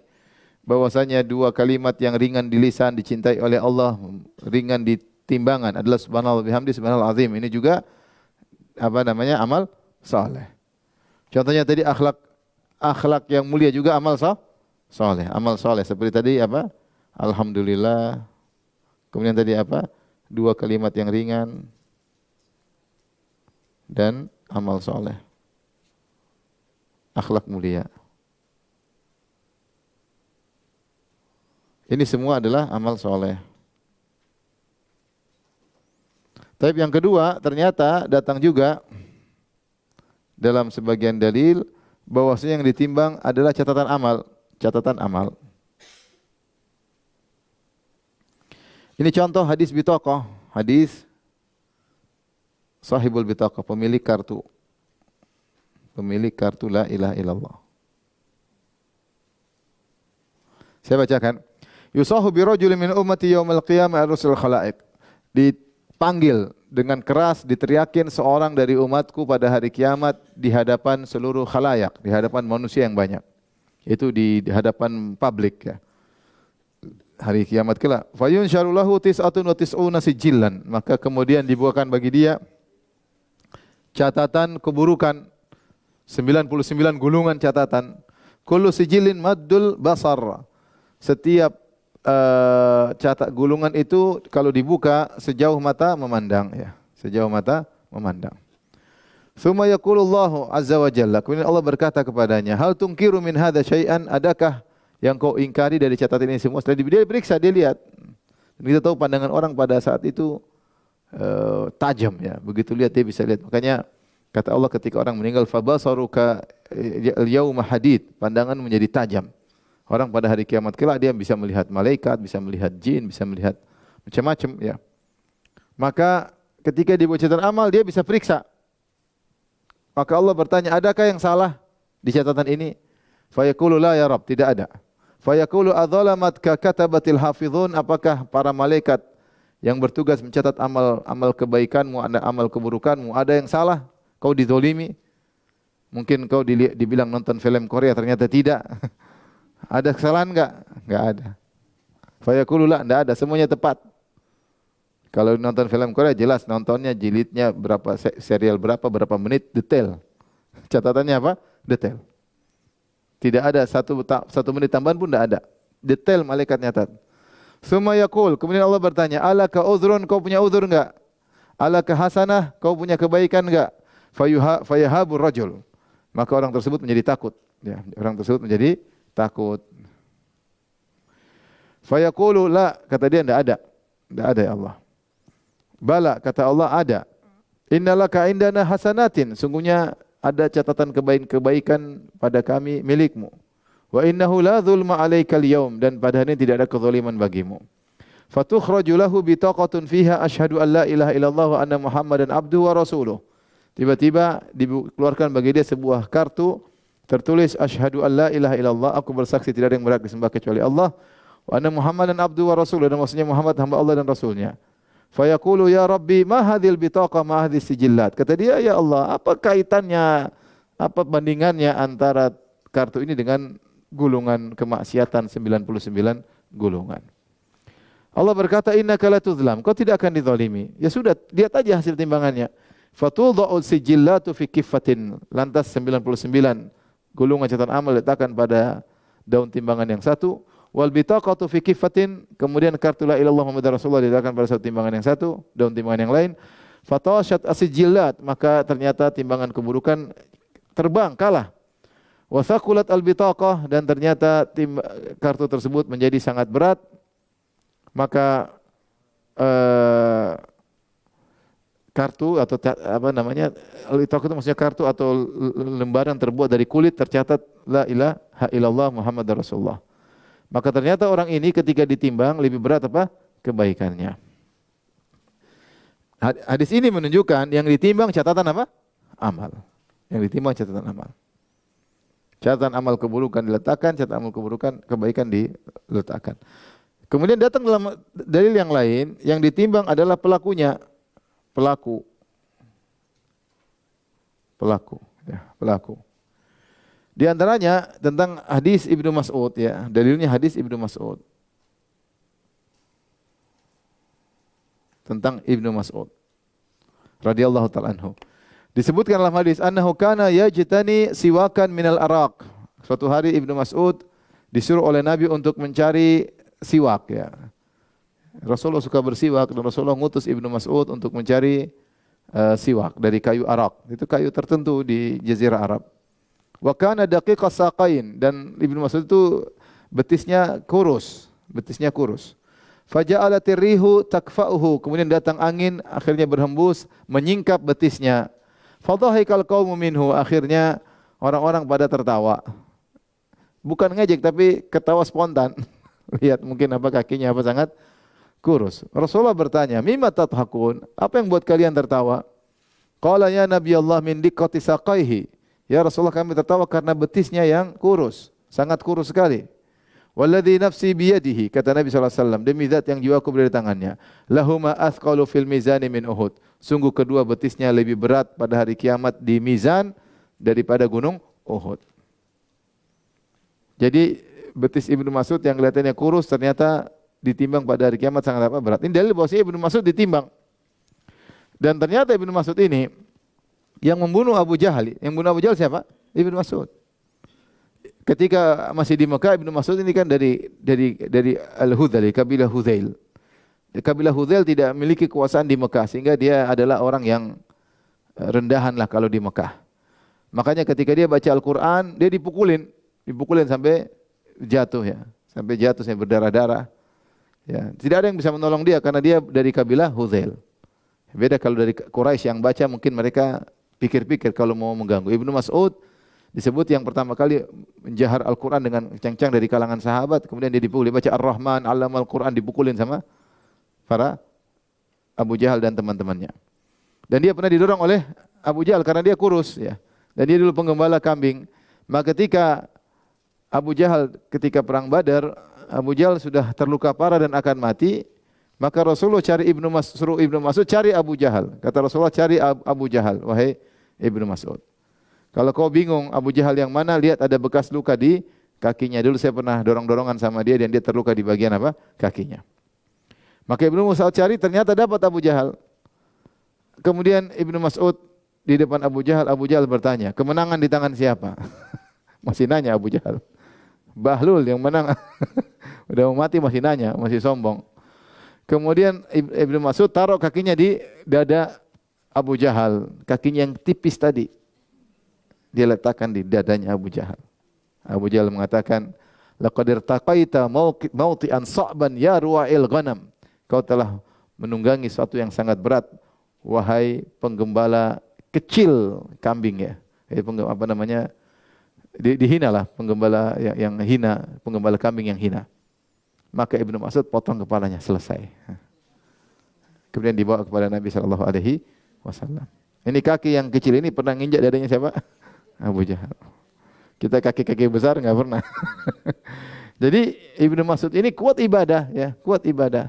S1: Bahwasanya dua kalimat yang ringan di lisan dicintai oleh Allah, ringan di timbangan adalah subhanallah bihamdi subhanal azim. Ini juga apa namanya? Amal soleh. Contohnya tadi akhlak yang mulia juga amal soleh. Amal soleh seperti tadi apa? Alhamdulillah. Kemudian tadi apa? Dua kalimat yang ringan dan amal soleh. Akhlak mulia. Ini semua adalah amal soleh. Tapi yang kedua ternyata datang juga dalam sebagian dalil bahwasanya yang ditimbang adalah catatan amal. Catatan amal. Ini contoh hadis bitaqah. Hadis sahibul bitaqah, pemilik kartu. Pemilik kartu la ilaha illallah. Saya bacakan. Yusahu bi rajulin min ummati yaumil qiyamah ar-rusul khalaiq. Dipanggil dengan keras, diteriakin seorang dari umatku pada hari kiamat di hadapan seluruh khalayak, di hadapan manusia yang banyak. Itu di hadapan publik ya. Hari kiamat kelak. Fayunsharu lahu tis'atun wa tis'una sijillan. Maka kemudian dibukakan bagi dia catatan keburukan 99 gulungan catatan. Kullu sijillin maddul basar. Setiap gulungan itu kalau dibuka sejauh mata memandang ya, sejauh mata memandang. Tsumma yaqulullahu azza wa jalla, kemudian Allah berkata kepadanya, hal tungkiru min hadza syai'an, adakah yang kau ingkari dari catatan ini semua? Setelah dia periksa, dia lihat. Dan kita tahu pandangan orang pada saat itu tajam ya, begitu lihat dia bisa lihat. Makanya kata Allah ketika orang meninggal, fabasaruka al-yauma hadid, pandangan menjadi tajam. Orang pada hari kiamat kelak dia bisa melihat malaikat, bisa melihat jin, bisa melihat macam-macam ya. Maka ketika dibuat catatan amal dia bisa periksa. Maka Allah bertanya, adakah yang salah di catatan ini? Fayaqulu la ya Rabb, tidak ada. Fayaqulu adzalamatka katabatil hafizun, apakah para malaikat yang bertugas mencatat amal kebaikanmu, amal keburukanmu, ada yang salah? Kau dizalimi? Mungkin kau dibilang nonton film Korea, ternyata tidak. Ada kesalahan enggak? Enggak ada. Fayaqulu la, enggak ada, semuanya tepat. Kalau nonton film Korea jelas nontonnya jilidnya berapa, serial berapa menit, detail. Catatannya apa? Detail. Tidak ada satu menit tambahan pun enggak ada. Detail malaikat nyatat. Summa yaqul, kemudian Allah bertanya, alaka uzrun, kau punya uzur enggak? Alaka hasanah, kau punya kebaikan enggak? Fayahabur rajul. Maka orang tersebut menjadi takut. Ya, orang tersebut menjadi takut. Fayaqulu la, kata dia enggak ada. Enggak ada ya Allah. Bala, kata Allah ada. Innalaka indana hasanatin, sungguhnya ada catatan kebaikan pada kami milikmu. Wa innahu la dzulma 'alaikal yaum, dan pada hari ini tidak ada kezaliman bagimu. Fatukhraju lahu bitaqatun fiha asyhadu an la ilaha illallah wa anna Muhammadan abduhu wa rasuluh. Tiba-tiba dikeluarkan bagi dia sebuah kartu tertulis asyhadu an la ilaha illallah, aku bersaksi tidak ada yang berhak disembah kecuali Allah, wa anna Muhammadan abduhu wa rasuluh, dan maksudnya Muhammad hamba Allah dan rasulnya. Fayaqulu ya Rabbi ma hadhil bitaqa ma hadhis sijillat. Kata dia, ya Allah, apa kaitannya, apa bandingannya antara kartu ini dengan gulungan kemaksiatan 99 gulungan. Allah berkata, innaka la tuzlam, kau tidak akan dizalimi. Ya sudah, lihat aja hasil timbangannya. Fatudha'u sijillatu fi kiffatin, lantas 99 gulungan catatan amal letakkan pada daun timbangan yang satu. Wal bitaqatu fi kifatin, kemudian kartu la ilaha illallah Muhammadar Rasulullah diletakkan pada satu timbangan yang satu, daun timbangan yang lain. Fatashat asijillat, maka ternyata timbangan keburukan terbang, kalah. Wa thaqulat al-bitaqah, dan ternyata kartu tersebut menjadi sangat berat. Maka kartu atau apa namanya, al-bitaqah itu maksudnya kartu atau lembaran terbuat dari kulit tercatat la ilaha illallah Muhammadar Rasulullah. Maka ternyata orang ini ketika ditimbang lebih berat apa? Kebaikannya. Hadis ini menunjukkan yang ditimbang catatan apa? Amal. Yang ditimbang catatan amal. Catatan amal keburukan diletakkan, catatan amal keburukan kebaikan diletakkan. Kemudian datang dalam dalil yang lain, yang ditimbang adalah pelakunya. Pelaku. Di antaranya tentang hadis Ibnu Mas'ud, ya. Dalilnya hadis Ibnu Mas'ud. Tentang Ibnu Mas'ud radhiyallahu ta'ala anhu. Disebutkan dalam hadis annahu kana yajtani siwakan minal araq. Suatu hari Ibnu Mas'ud disuruh oleh Nabi untuk mencari siwak, ya. Rasulullah suka bersiwak dan Rasulullah ngutus Ibnu Mas'ud untuk mencari siwak dari kayu arak. Itu kayu tertentu di Jazirah Arab. Wa kana daqiqas saqain, dan Ibnu Mas'ud itu betisnya kurus. Faja'alatir rihu takfa'uhu, kemudian datang angin akhirnya berhembus menyingkap betisnya. Fadhahikal qaumu minhu, akhirnya orang-orang pada tertawa. Bukan ngejek tapi ketawa spontan. Lihat mungkin apa kakinya apa sangat kurus. Rasulullah bertanya, "Mimma tadhakun?" Apa yang buat kalian tertawa? Qala ya Nabi Allah min diqqati saqaihi. Ya Rasulullah, kami tertawa karena betisnya yang kurus, sangat kurus sekali. Walladzi nafsi biyadihi, kata Nabi SAW, demi zat yang jiwaku berada di tangannya. Lahuma athqalu fil mizani min Uhud. Sungguh kedua betisnya lebih berat pada hari kiamat di mizan daripada gunung Uhud. Jadi betis Ibnu Mas'ud yang kelihatannya kurus ternyata ditimbang pada hari kiamat sangat apa? Berat. Ini dalil bahwasanya Ibnu Mas'ud ditimbang. Dan ternyata Ibnu Mas'ud ini yang membunuh Abu Jahal. Yang membunuh Abu Jahal siapa? Ibnu Mas'ud. Ketika masih di Mekah, Ibnu Mas'ud ini kan dari Al-Hudzail, kabilah Hudzail. Kabilah Hudzail tidak memiliki kekuasaan di Mekah sehingga dia adalah orang yang rendahan lah kalau di Mekah. Makanya ketika dia baca Al-Qur'an, dia dipukulin sampai jatuh, ya. Sampai jatuh sampai berdarah-darah. Ya, tidak ada yang bisa menolong dia karena dia dari kabilah Hudzail. Beda kalau dari Quraisy yang baca mungkin mereka pikir-pikir kalau mau mengganggu. Ibnu Mas'ud disebut yang pertama kali menjahar Al-Quran dengan kencang dari kalangan sahabat, kemudian dia dipukul, dia baca Ar-Rahman, Allamal Quran, dipukulin sama para Abu Jahal dan teman-temannya. Dan dia pernah didorong oleh Abu Jahal karena dia kurus, ya. Dan dia dulu penggembala kambing. Maka ketika Abu Jahal ketika perang Badar, Abu Jahal sudah terluka parah dan akan mati, maka Rasulullah suruh Ibnu Mas'ud cari Abu Jahal. Kata Rasulullah, cari Abu Jahal, wahai Ibnu Mas'ud. Kalau kau bingung Abu Jahal yang mana, lihat ada bekas luka di kakinya. Dulu saya pernah dorong-dorongan sama dia dan dia terluka di bagian apa? Kakinya. Maka Ibnu Mas'ud cari, ternyata dapat Abu Jahal. Kemudian Ibnu Mas'ud di depan Abu Jahal bertanya, kemenangan di tangan siapa? Masih nanya Abu Jahal. Bahlul yang menang. Udah mau mati masih nanya, masih sombong. Kemudian Ibnu Mas'ud taruh kakinya di dada Abu Jahal, kakinya yang tipis tadi. Dia letakkan di dadanya Abu Jahal. Abu Jahal mengatakan, laqad irtaqaita mawti'an sa'ban ya ruwa'il ghanam. Kau telah menunggangi sesuatu yang sangat berat, wahai penggembala kecil kambing, ya. Apa namanya? Dihina lah penggembala yang hina, penggembala kambing yang hina. Maka Ibnu Mas'ud potong kepalanya, selesai. Kemudian dibawa kepada Nabi SAW. Ini kaki yang kecil ini pernah nginjak dadanya siapa? Abu Jahal. Kita kaki-kaki besar enggak pernah. Jadi Ibnu Mas'ud ini kuat ibadah, ya, kuat ibadah.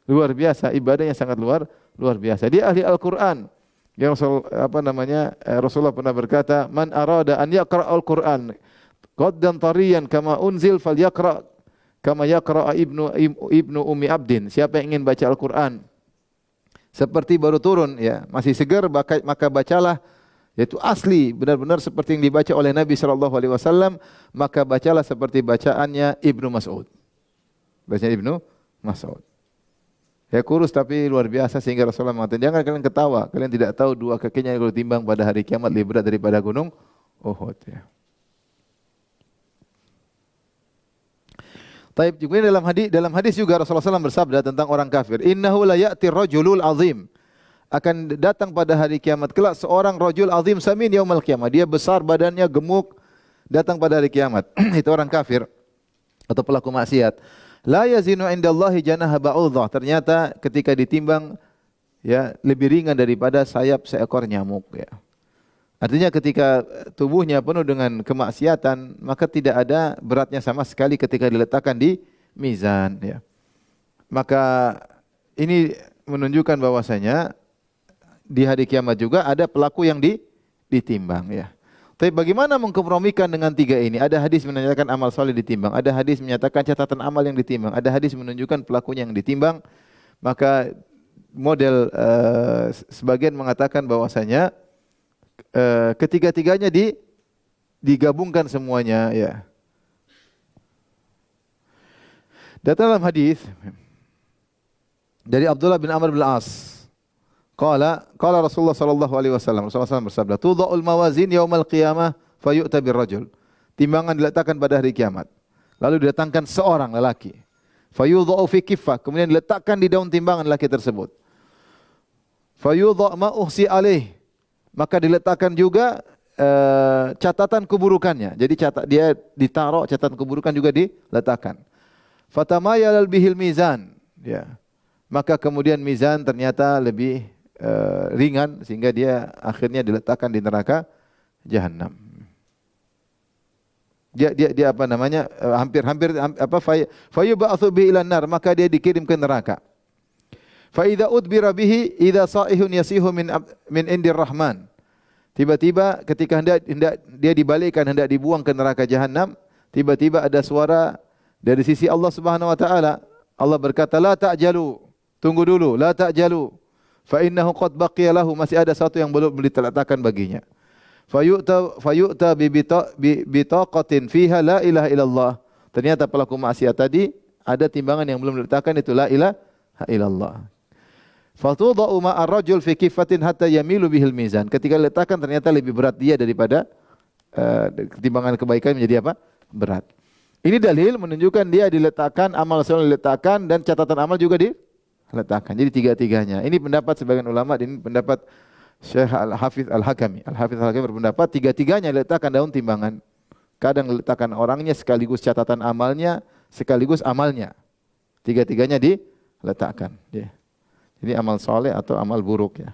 S1: Luar biasa, ibadahnya sangat luar biasa. Dia ahli Al-Qur'an. Yang Rasulullah pernah berkata, "Man arada an yaqra al-Qur'an qaddan tariyan kama unzil falyaqra kama yaqra ibnu Ummi Abdin." Siapa yang ingin baca Al-Qur'an seperti baru turun, ya, masih segar, maka bacalah yaitu asli, benar-benar seperti yang dibaca oleh Nabi SAW, maka bacalah seperti bacaannya Ibnu Mas'ud. Bahasanya Ibnu Mas'ud. Ya kurus tapi luar biasa sehingga Rasulullah mengatakan, jangan kalian ketawa, kalian tidak tahu dua kakinya kalau timbang pada hari kiamat lebih berat daripada gunung Uhud. Ya. Taib juga dalam hadis juga Rasulullah SAW bersabda tentang orang kafir, innahu la ya'ti rajulul azim, akan datang pada hari kiamat kelak seorang rajul azim samin yaumil qiyamah, dia besar badannya, gemuk, datang pada hari kiamat. Itu orang kafir atau pelaku maksiat. La yazinu indallahi janaha ba'udzah. Ternyata ketika ditimbang ya lebih ringan daripada sayap seekor nyamuk ya. Artinya ketika tubuhnya penuh dengan kemaksiatan, maka tidak ada beratnya sama sekali ketika diletakkan di mizan ya. Maka ini menunjukkan bahwasanya di hari kiamat juga ada pelaku yang ditimbang ya. Tapi bagaimana mengkompromikan dengan tiga ini? Ada hadis menyatakan amal soleh ditimbang, ada hadis menyatakan catatan amal yang ditimbang, ada hadis menunjukkan pelakunya yang ditimbang. Maka model sebagian mengatakan bahwasanya ketiga-tiganya digabungkan semuanya ya. Datang dalam hadis dari Abdullah bin Amr bin As, qala Rasulullah sallallahu alaihi wasallam, Rasulullah SAW bersabda, "Tudha'ul mawazin yaumal qiyamah fayu'ta birrajul." Timbangan diletakkan pada hari kiamat. Lalu didatangkan seorang lelaki. Fayudha'u fi kiffah, kemudian diletakkan di daun timbangan lelaki tersebut. Fayudha' ma uhsi alaih, maka diletakkan juga catatan keburukannya. Jadi dia ditaruh catatan keburukan juga diletakkan. Fatamayalal bihil mizan, ya. Maka kemudian mizan ternyata lebih ringan sehingga dia akhirnya diletakkan di neraka jahanam. Dia apa namanya? Hampir apa fayub'atsu bi ilan nar, maka dia dikirim ke neraka. Fa idza udbira bihi idza sa'ihun yasihu min indir rahman. Tiba-tiba ketika hendak dia dibalikkan, hendak dibuang ke neraka jahanam, tiba-tiba ada suara dari sisi Allah Subhanahu wa taala. Allah berkata, "La ta'jalu." Tunggu dulu, la ta'jalu. Fa innahu qad baqiya lahu, masih ada satu yang belum diletakkan baginya. Fayu'ta bi bitaqatin fiha la ilaha illallah. Ternyata pelaku maksiat tadi ada timbangan yang belum diletakkan, itu la ilaha illallah. Fatudha'u ma'ar rajul fi kifatin hatta yamilu bihil mizan. Ketika diletakkan ternyata lebih berat dia daripada timbangan kebaikan menjadi apa? Berat. Ini dalil menunjukkan dia diletakkan, amal soleh diletakkan dan catatan amal juga diletakkan. Jadi tiga-tiganya. Ini pendapat sebagian ulama, ini pendapat Syekh Al-Hafiz Al-Hakami. Al-Hafiz Al-Hakami berpendapat tiga-tiganya diletakkan daun timbangan. Kadang diletakkan orangnya sekaligus catatan amalnya, sekaligus amalnya. Tiga-tiganya diletakkan. Ya. Jadi amal soleh atau amal buruk ya.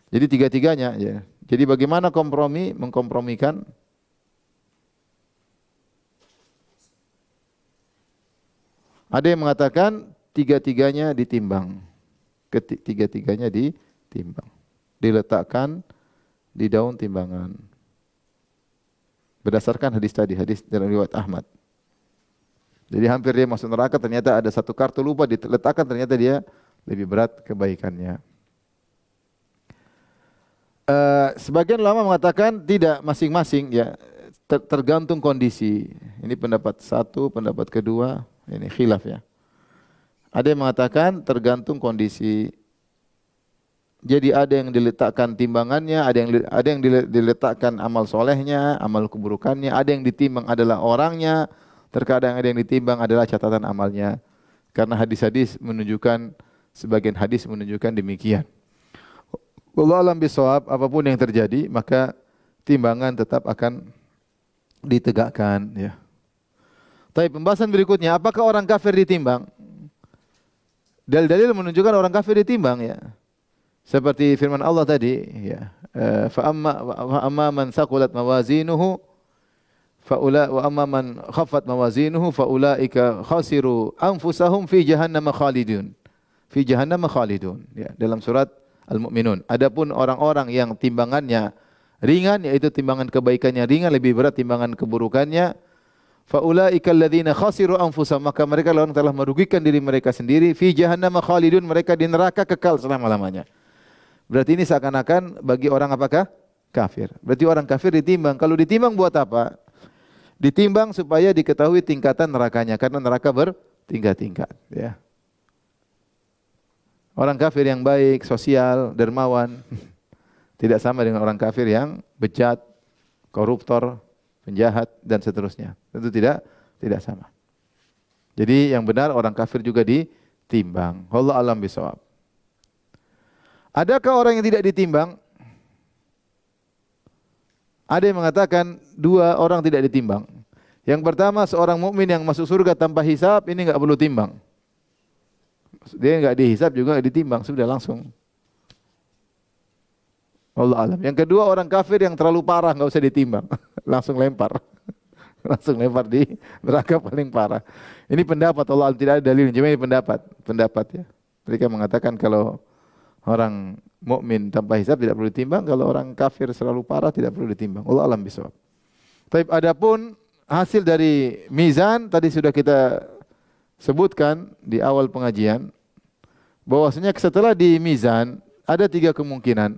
S1: Jadi tiga-tiganya ya. Jadi bagaimana mengkompromikan? Ada yang mengatakan tiga-tiganya ditimbang. Tiga-tiganya ditimbang. Diletakkan di daun timbangan. Berdasarkan hadis tadi, hadis dari riwayat Ahmad. Jadi hampir dia masuk neraka, ternyata ada satu kartu lupa diletakkan, ternyata dia lebih berat kebaikannya. Sebagian ulama mengatakan tidak, masing-masing ya, tergantung kondisi. Ini pendapat satu, pendapat kedua, ini khilaf ya. Ada yang mengatakan tergantung kondisi. Jadi ada yang diletakkan timbangannya, ada yang diletakkan amal solehnya, amal keburukannya, ada yang ditimbang adalah orangnya, terkadang ada yang ditimbang adalah catatan amalnya. Karena hadis-hadis menunjukkan, sebagian hadis menunjukkan demikian. Wallahu a'lam bishawab, apapun yang terjadi, maka timbangan tetap akan ditegakkan ya. Tapi pembahasan berikutnya, apakah orang kafir ditimbang? Dalil-dalil menunjukkan orang kafir ditimbang ya. Seperti firman Allah tadi ya, fa amma man thaqulat mawazinuhu wa amma man khaffat mawazinuhu faulaika khasiru anfusahum fi jahannam khalidun. Fi jahannam khalidun ya, dalam surat Al-Mu'minun. Adapun orang-orang yang timbangannya ringan, yaitu timbangan kebaikannya ringan, lebih berat timbangan keburukannya, faulaika alladzina khasiru anfusahum, maka mereka yang telah merugikan diri mereka sendiri, fi jahannam khalidun, mereka di neraka kekal selama-lamanya. Berarti ini seakan-akan bagi orang apakah? Kafir. Berarti orang kafir ditimbang. Kalau ditimbang buat apa? Ditimbang supaya diketahui tingkatan nerakanya, karena neraka bertingkat-tingkat, ya. Orang kafir yang baik, sosial, dermawan tidak sama dengan orang kafir yang bejat, koruptor, penjahat dan seterusnya. Tentu tidak sama. Jadi yang benar orang kafir juga ditimbang. Wallahu a'lam bishawab. Adakah orang yang tidak ditimbang? Ada yang mengatakan dua orang tidak ditimbang. Yang pertama, seorang mukmin yang masuk surga tanpa hisab, ini enggak perlu timbang. Dia enggak dihisab juga enggak ditimbang, sudah langsung. Wallahu a'lam. Yang kedua, orang kafir yang terlalu parah enggak usah ditimbang, langsung lempar. Langsung lempar di neraka paling parah. Ini pendapat Allah, tidak ada dalil. Cuma ini pendapat ya. Mereka mengatakan kalau orang mukmin tanpa hisab tidak perlu ditimbang, kalau orang kafir selalu parah tidak perlu ditimbang. Allah alam bisawab. Tapi adapun hasil dari mizan tadi sudah kita sebutkan di awal pengajian, bahwasanya setelah di mizan ada 3 kemungkinan.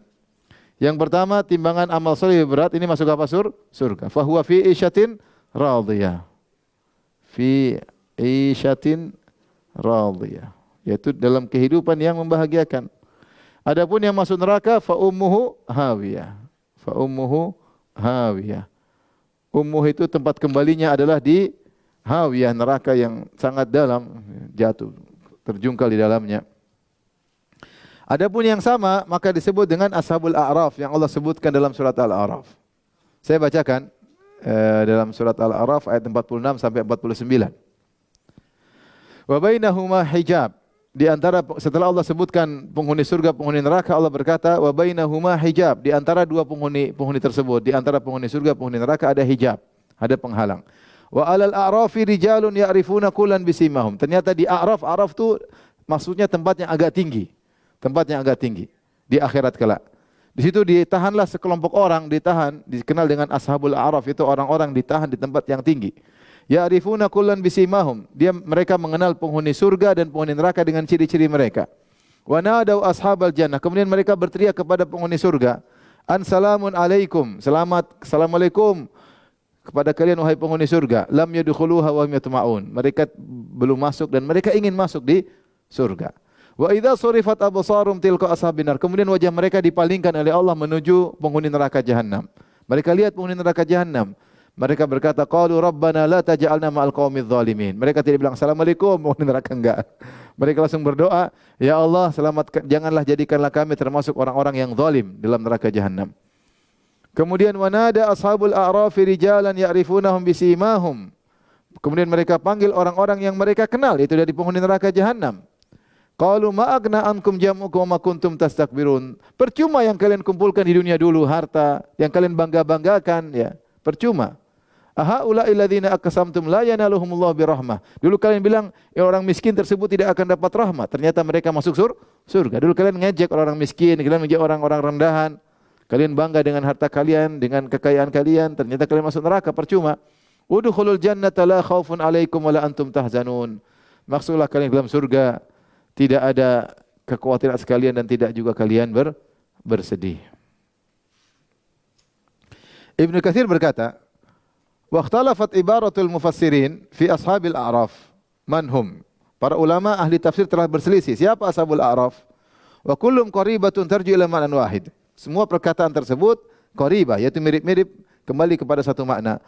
S1: Yang pertama, timbangan amal saleh berat, ini masuk apa? Surga. Fahuwa fi isyatin radiyah. Fi isyatin radiyah, yaitu dalam kehidupan yang membahagiakan. Adapun yang masuk neraka, fa ummuhu hawiyah. Fa ummuhu hawiyah. Ummuh itu tempat kembalinya adalah di hawiyah, neraka yang sangat dalam, jatuh, terjungkal di dalamnya. Adapun yang sama maka disebut dengan ashabul a'raf yang Allah sebutkan dalam surat Al-A'raf. Saya bacakan dalam surat Al-A'raf ayat 46 sampai 49. Wa bainahuma hijab. Di antara, setelah Allah sebutkan penghuni surga, penghuni neraka, Allah berkata wa bainahuma hijab. Di antara dua penghuni tersebut, di antara penghuni surga, penghuni neraka ada hijab, ada penghalang. Wa alal a'rafi rijalun ya'rifuna kullan bisimahum. Ternyata di A'raf itu maksudnya tempat yang agak tinggi. Tempat yang agak tinggi di akhirat kelak. Di situ ditahanlah sekelompok orang, dikenal dengan ashabul a'raf, itu orang-orang ditahan di tempat yang tinggi. Ya'rifuna kullan bisimahum. Mereka mengenal penghuni surga dan penghuni neraka dengan ciri-ciri mereka. Wa nadau ashabal jannah. Kemudian mereka berteriak kepada penghuni surga, "An salamun alaikum." Assalamualaikum kepada kalian wahai penghuni surga. Lam yadkhuluha wa hum yatma'un. Mereka belum masuk dan mereka ingin masuk di surga. Wa idza surifat absarum tilqa ashabin nar. Kemudian wajah mereka dipalingkan oleh Allah menuju penghuni neraka jahanam. Mereka lihat penghuni neraka jahanam. Mereka berkata, qalu rabbana la taj'alna ma'al qaumidz zalimin. Mereka tidak bilang assalamualaikum, penghuni neraka enggak. Mereka langsung berdoa, ya Allah, janganlah jadikanlah kami termasuk orang-orang yang zalim dalam neraka jahanam. Kemudian wanada ashabul a'rafi rijalan ya'rifunahum bisimahum. Kemudian mereka panggil orang-orang yang mereka kenal, itu dari penghuni neraka jahanam. Qalu ma agna ankum jam'ukum wa kuntum tastakbirun. Percuma yang kalian kumpulkan di dunia dulu, harta yang kalian bangga-banggakan, ya, percuma. Ahaula'i alladziina aqsamtum la yanaluhumullahu birahmah. Dulu kalian bilang ya, orang miskin tersebut tidak akan dapat rahmat. Ternyata mereka masuk surga. Dulu kalian ngejek orang miskin, kalian ngejek orang-orang rendahan. Kalian bangga dengan harta kalian, dengan kekayaan kalian, ternyata kalian masuk neraka, percuma. Udkhulul jannata la khaufun 'alaikum wa la antum tahzanun. Maksudlah kalian dalam surga tidak ada kekhawatiran sekalian dan tidak juga kalian bersedih. Ibnu Katsir berkata, wa ikhtalafat ibaratul mufassirin fi ashabil a'raf manhum. Para ulama ahli tafsir telah berselisih siapa ashabul a'raf. Wa kullum qaribatun tarji ila ma'nan wahid. Semua perkataan tersebut qaribah, yaitu mirip-mirip, kembali kepada satu makna.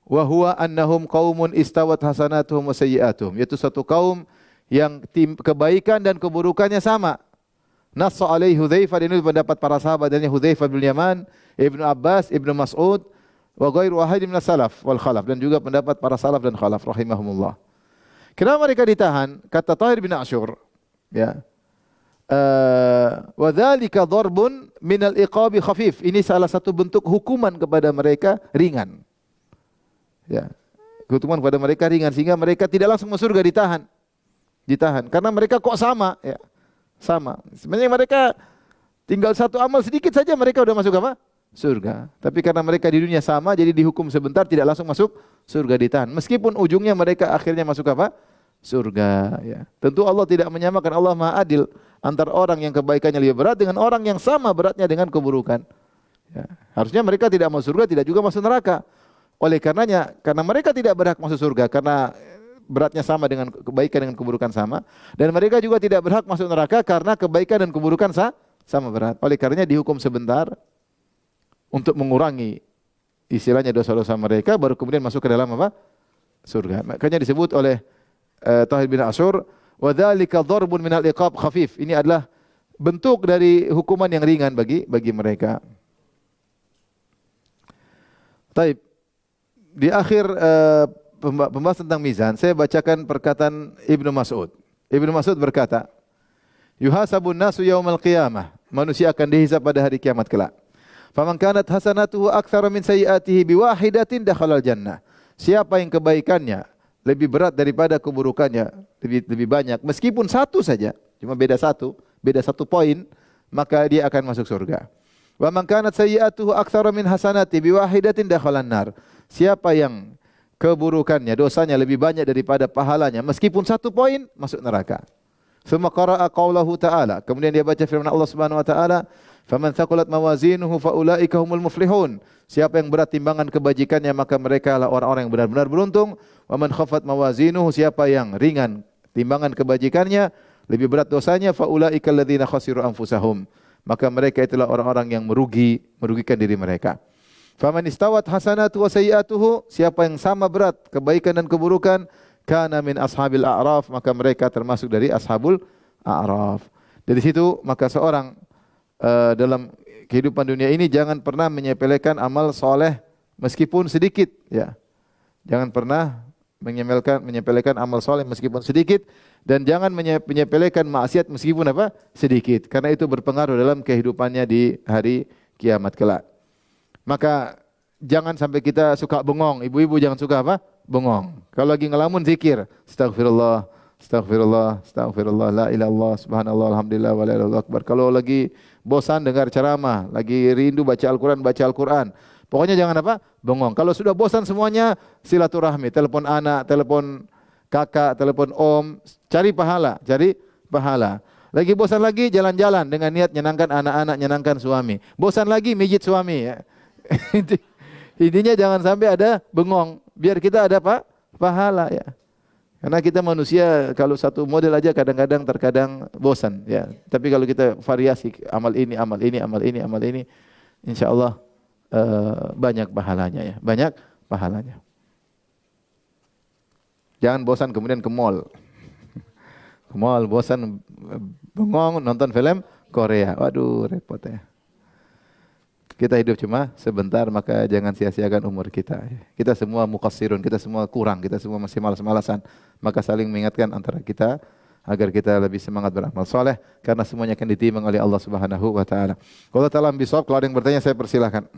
S1: Wa huwa annahum qaumun istawat hasanatuhum wa sayyi'atuhum, yaitu satu kaum yang kebaikan dan keburukannya sama. Nassa alaihi Hudzaifah, ini pendapat para sahabat, dan Hudzaifah bin Yaman, Ibnu Abbas, Ibnu Mas'ud, wa ghairu wahid min salaf wal khalaf, dan juga pendapat para salaf dan khalaf rahimahumullah. Kenapa mereka ditahan? Kata Tahir bin Ashur, ya. Wa dzalika dharbun minal iqabi khafif. Ini salah satu bentuk hukuman kepada mereka ringan. Ya. Hukuman kepada mereka ringan sehingga mereka tidak langsung masuk surga, ditahan. Karena mereka kok sama, ya. Sama. Sebenarnya mereka tinggal satu amal sedikit saja mereka sudah masuk apa? Surga. Tapi karena mereka di dunia sama, jadi dihukum sebentar, tidak langsung masuk surga, ditahan. Meskipun ujungnya mereka akhirnya masuk apa? Surga. Ya. Tentu Allah tidak menyamakan, Allah Maha Adil antara orang yang kebaikannya lebih berat dengan orang yang sama beratnya dengan keburukan. Ya. Harusnya mereka tidak masuk surga, tidak juga masuk neraka. Oleh karenanya, karena mereka tidak berhak masuk surga karena beratnya sama dengan kebaikan dengan keburukan sama, dan mereka juga tidak berhak masuk neraka karena kebaikan dan keburukan sama berat. Oleh karenanya dihukum sebentar untuk mengurangi istilahnya dosa-dosa mereka, baru kemudian masuk ke dalam apa? Surga. Makanya disebut oleh Tahir bin Asyur, wa dzalika dharbun minal iqab khafif. Ini adalah bentuk dari hukuman yang ringan bagi mereka. Taib. Di akhir pembahasan tentang mizan, saya bacakan perkataan Ibnu Mas'ud. Ibnu Mas'ud berkata, "Yuhasabun nasu yaumal qiyamah." Manusia akan dihisab pada hari kiamat kelak. "Faman kanat hasanatuhu aktsara min sayyi'atihi biwahidatin dakhalal jannah." Siapa yang kebaikannya lebih berat daripada keburukannya, lebih banyak, meskipun satu saja, cuma beda satu poin, maka dia akan masuk surga. "Wa man kanat sayyi'atuhu aktsara min hasanati biwahidatin dakhalan nar." Siapa yang keburukannya, dosanya lebih banyak daripada pahalanya, meskipun satu poin, masuk neraka. Tsumma qara'a qaulahu ta'ala. Kemudian dia baca firman Allah Subhanahu wa taala, "Faman thaqulat mawazinuhu faulaika humul muflihun." Siapa yang berat timbangan kebajikannya, maka mereka adalah orang-orang yang benar-benar beruntung. "Wa man khaffat mawazinuhu." Siapa yang ringan timbangan kebajikannya, lebih berat dosanya, faulaika alladzina khasiru anfusahum. Maka mereka itulah orang-orang yang merugikan diri mereka. "Faman istawat hasanatu wa sayyi'atuhu." Siapa yang sama berat kebaikan dan keburukan, kana min ashabil a'raf, maka mereka termasuk dari ashabul a'raf. Dari situ maka seorang dalam kehidupan dunia ini jangan pernah menyepelekan amal soleh meskipun sedikit, ya. Jangan pernah menyepelekan amal soleh meskipun sedikit, dan jangan menyepelekan maksiat meskipun apa? Sedikit, karena itu berpengaruh dalam kehidupannya di hari kiamat kelak. Maka jangan sampai kita suka bengong. Ibu-ibu jangan suka apa? Bengong. Kalau lagi ngelamun zikir, astagfirullah, astagfirullah, astagfirullah, la ilaha illallah, subhanallah, alhamdulillah, wa la ilaha illallah akbar. Kalau lagi bosan dengar ceramah, lagi rindu baca Al-Quran. Pokoknya jangan apa? Bengong. Kalau sudah bosan semuanya, silaturahmi, telepon anak, telepon kakak, telepon om, cari pahala. Lagi bosan lagi, jalan-jalan dengan niat nyenangkan anak-anak, nyenangkan suami. Bosan lagi, mijit suami, ya. Intinya jangan sampai ada bengong, biar kita ada pahala, ya. Karena kita manusia kalau satu model aja terkadang bosan, ya. Tapi kalau kita variasi amal ini, insya Allah banyak pahalanya, ya. Banyak pahalanya. Jangan bosan kemudian ke mall. Ke mall bosan, bengong nonton film Korea. Waduh, repot, ya. Kita hidup cuma sebentar, maka jangan sia-siakan umur kita. Kita semua muqassirun, kita semua kurang, kita semua masih malas-malasan. Maka saling mengingatkan antara kita agar kita lebih semangat beramal soleh, karena semuanya akan ditimbang oleh Allah Subhanahu wa taala. Kalau taala bisawab, kalau ada yang bertanya saya persilahkan.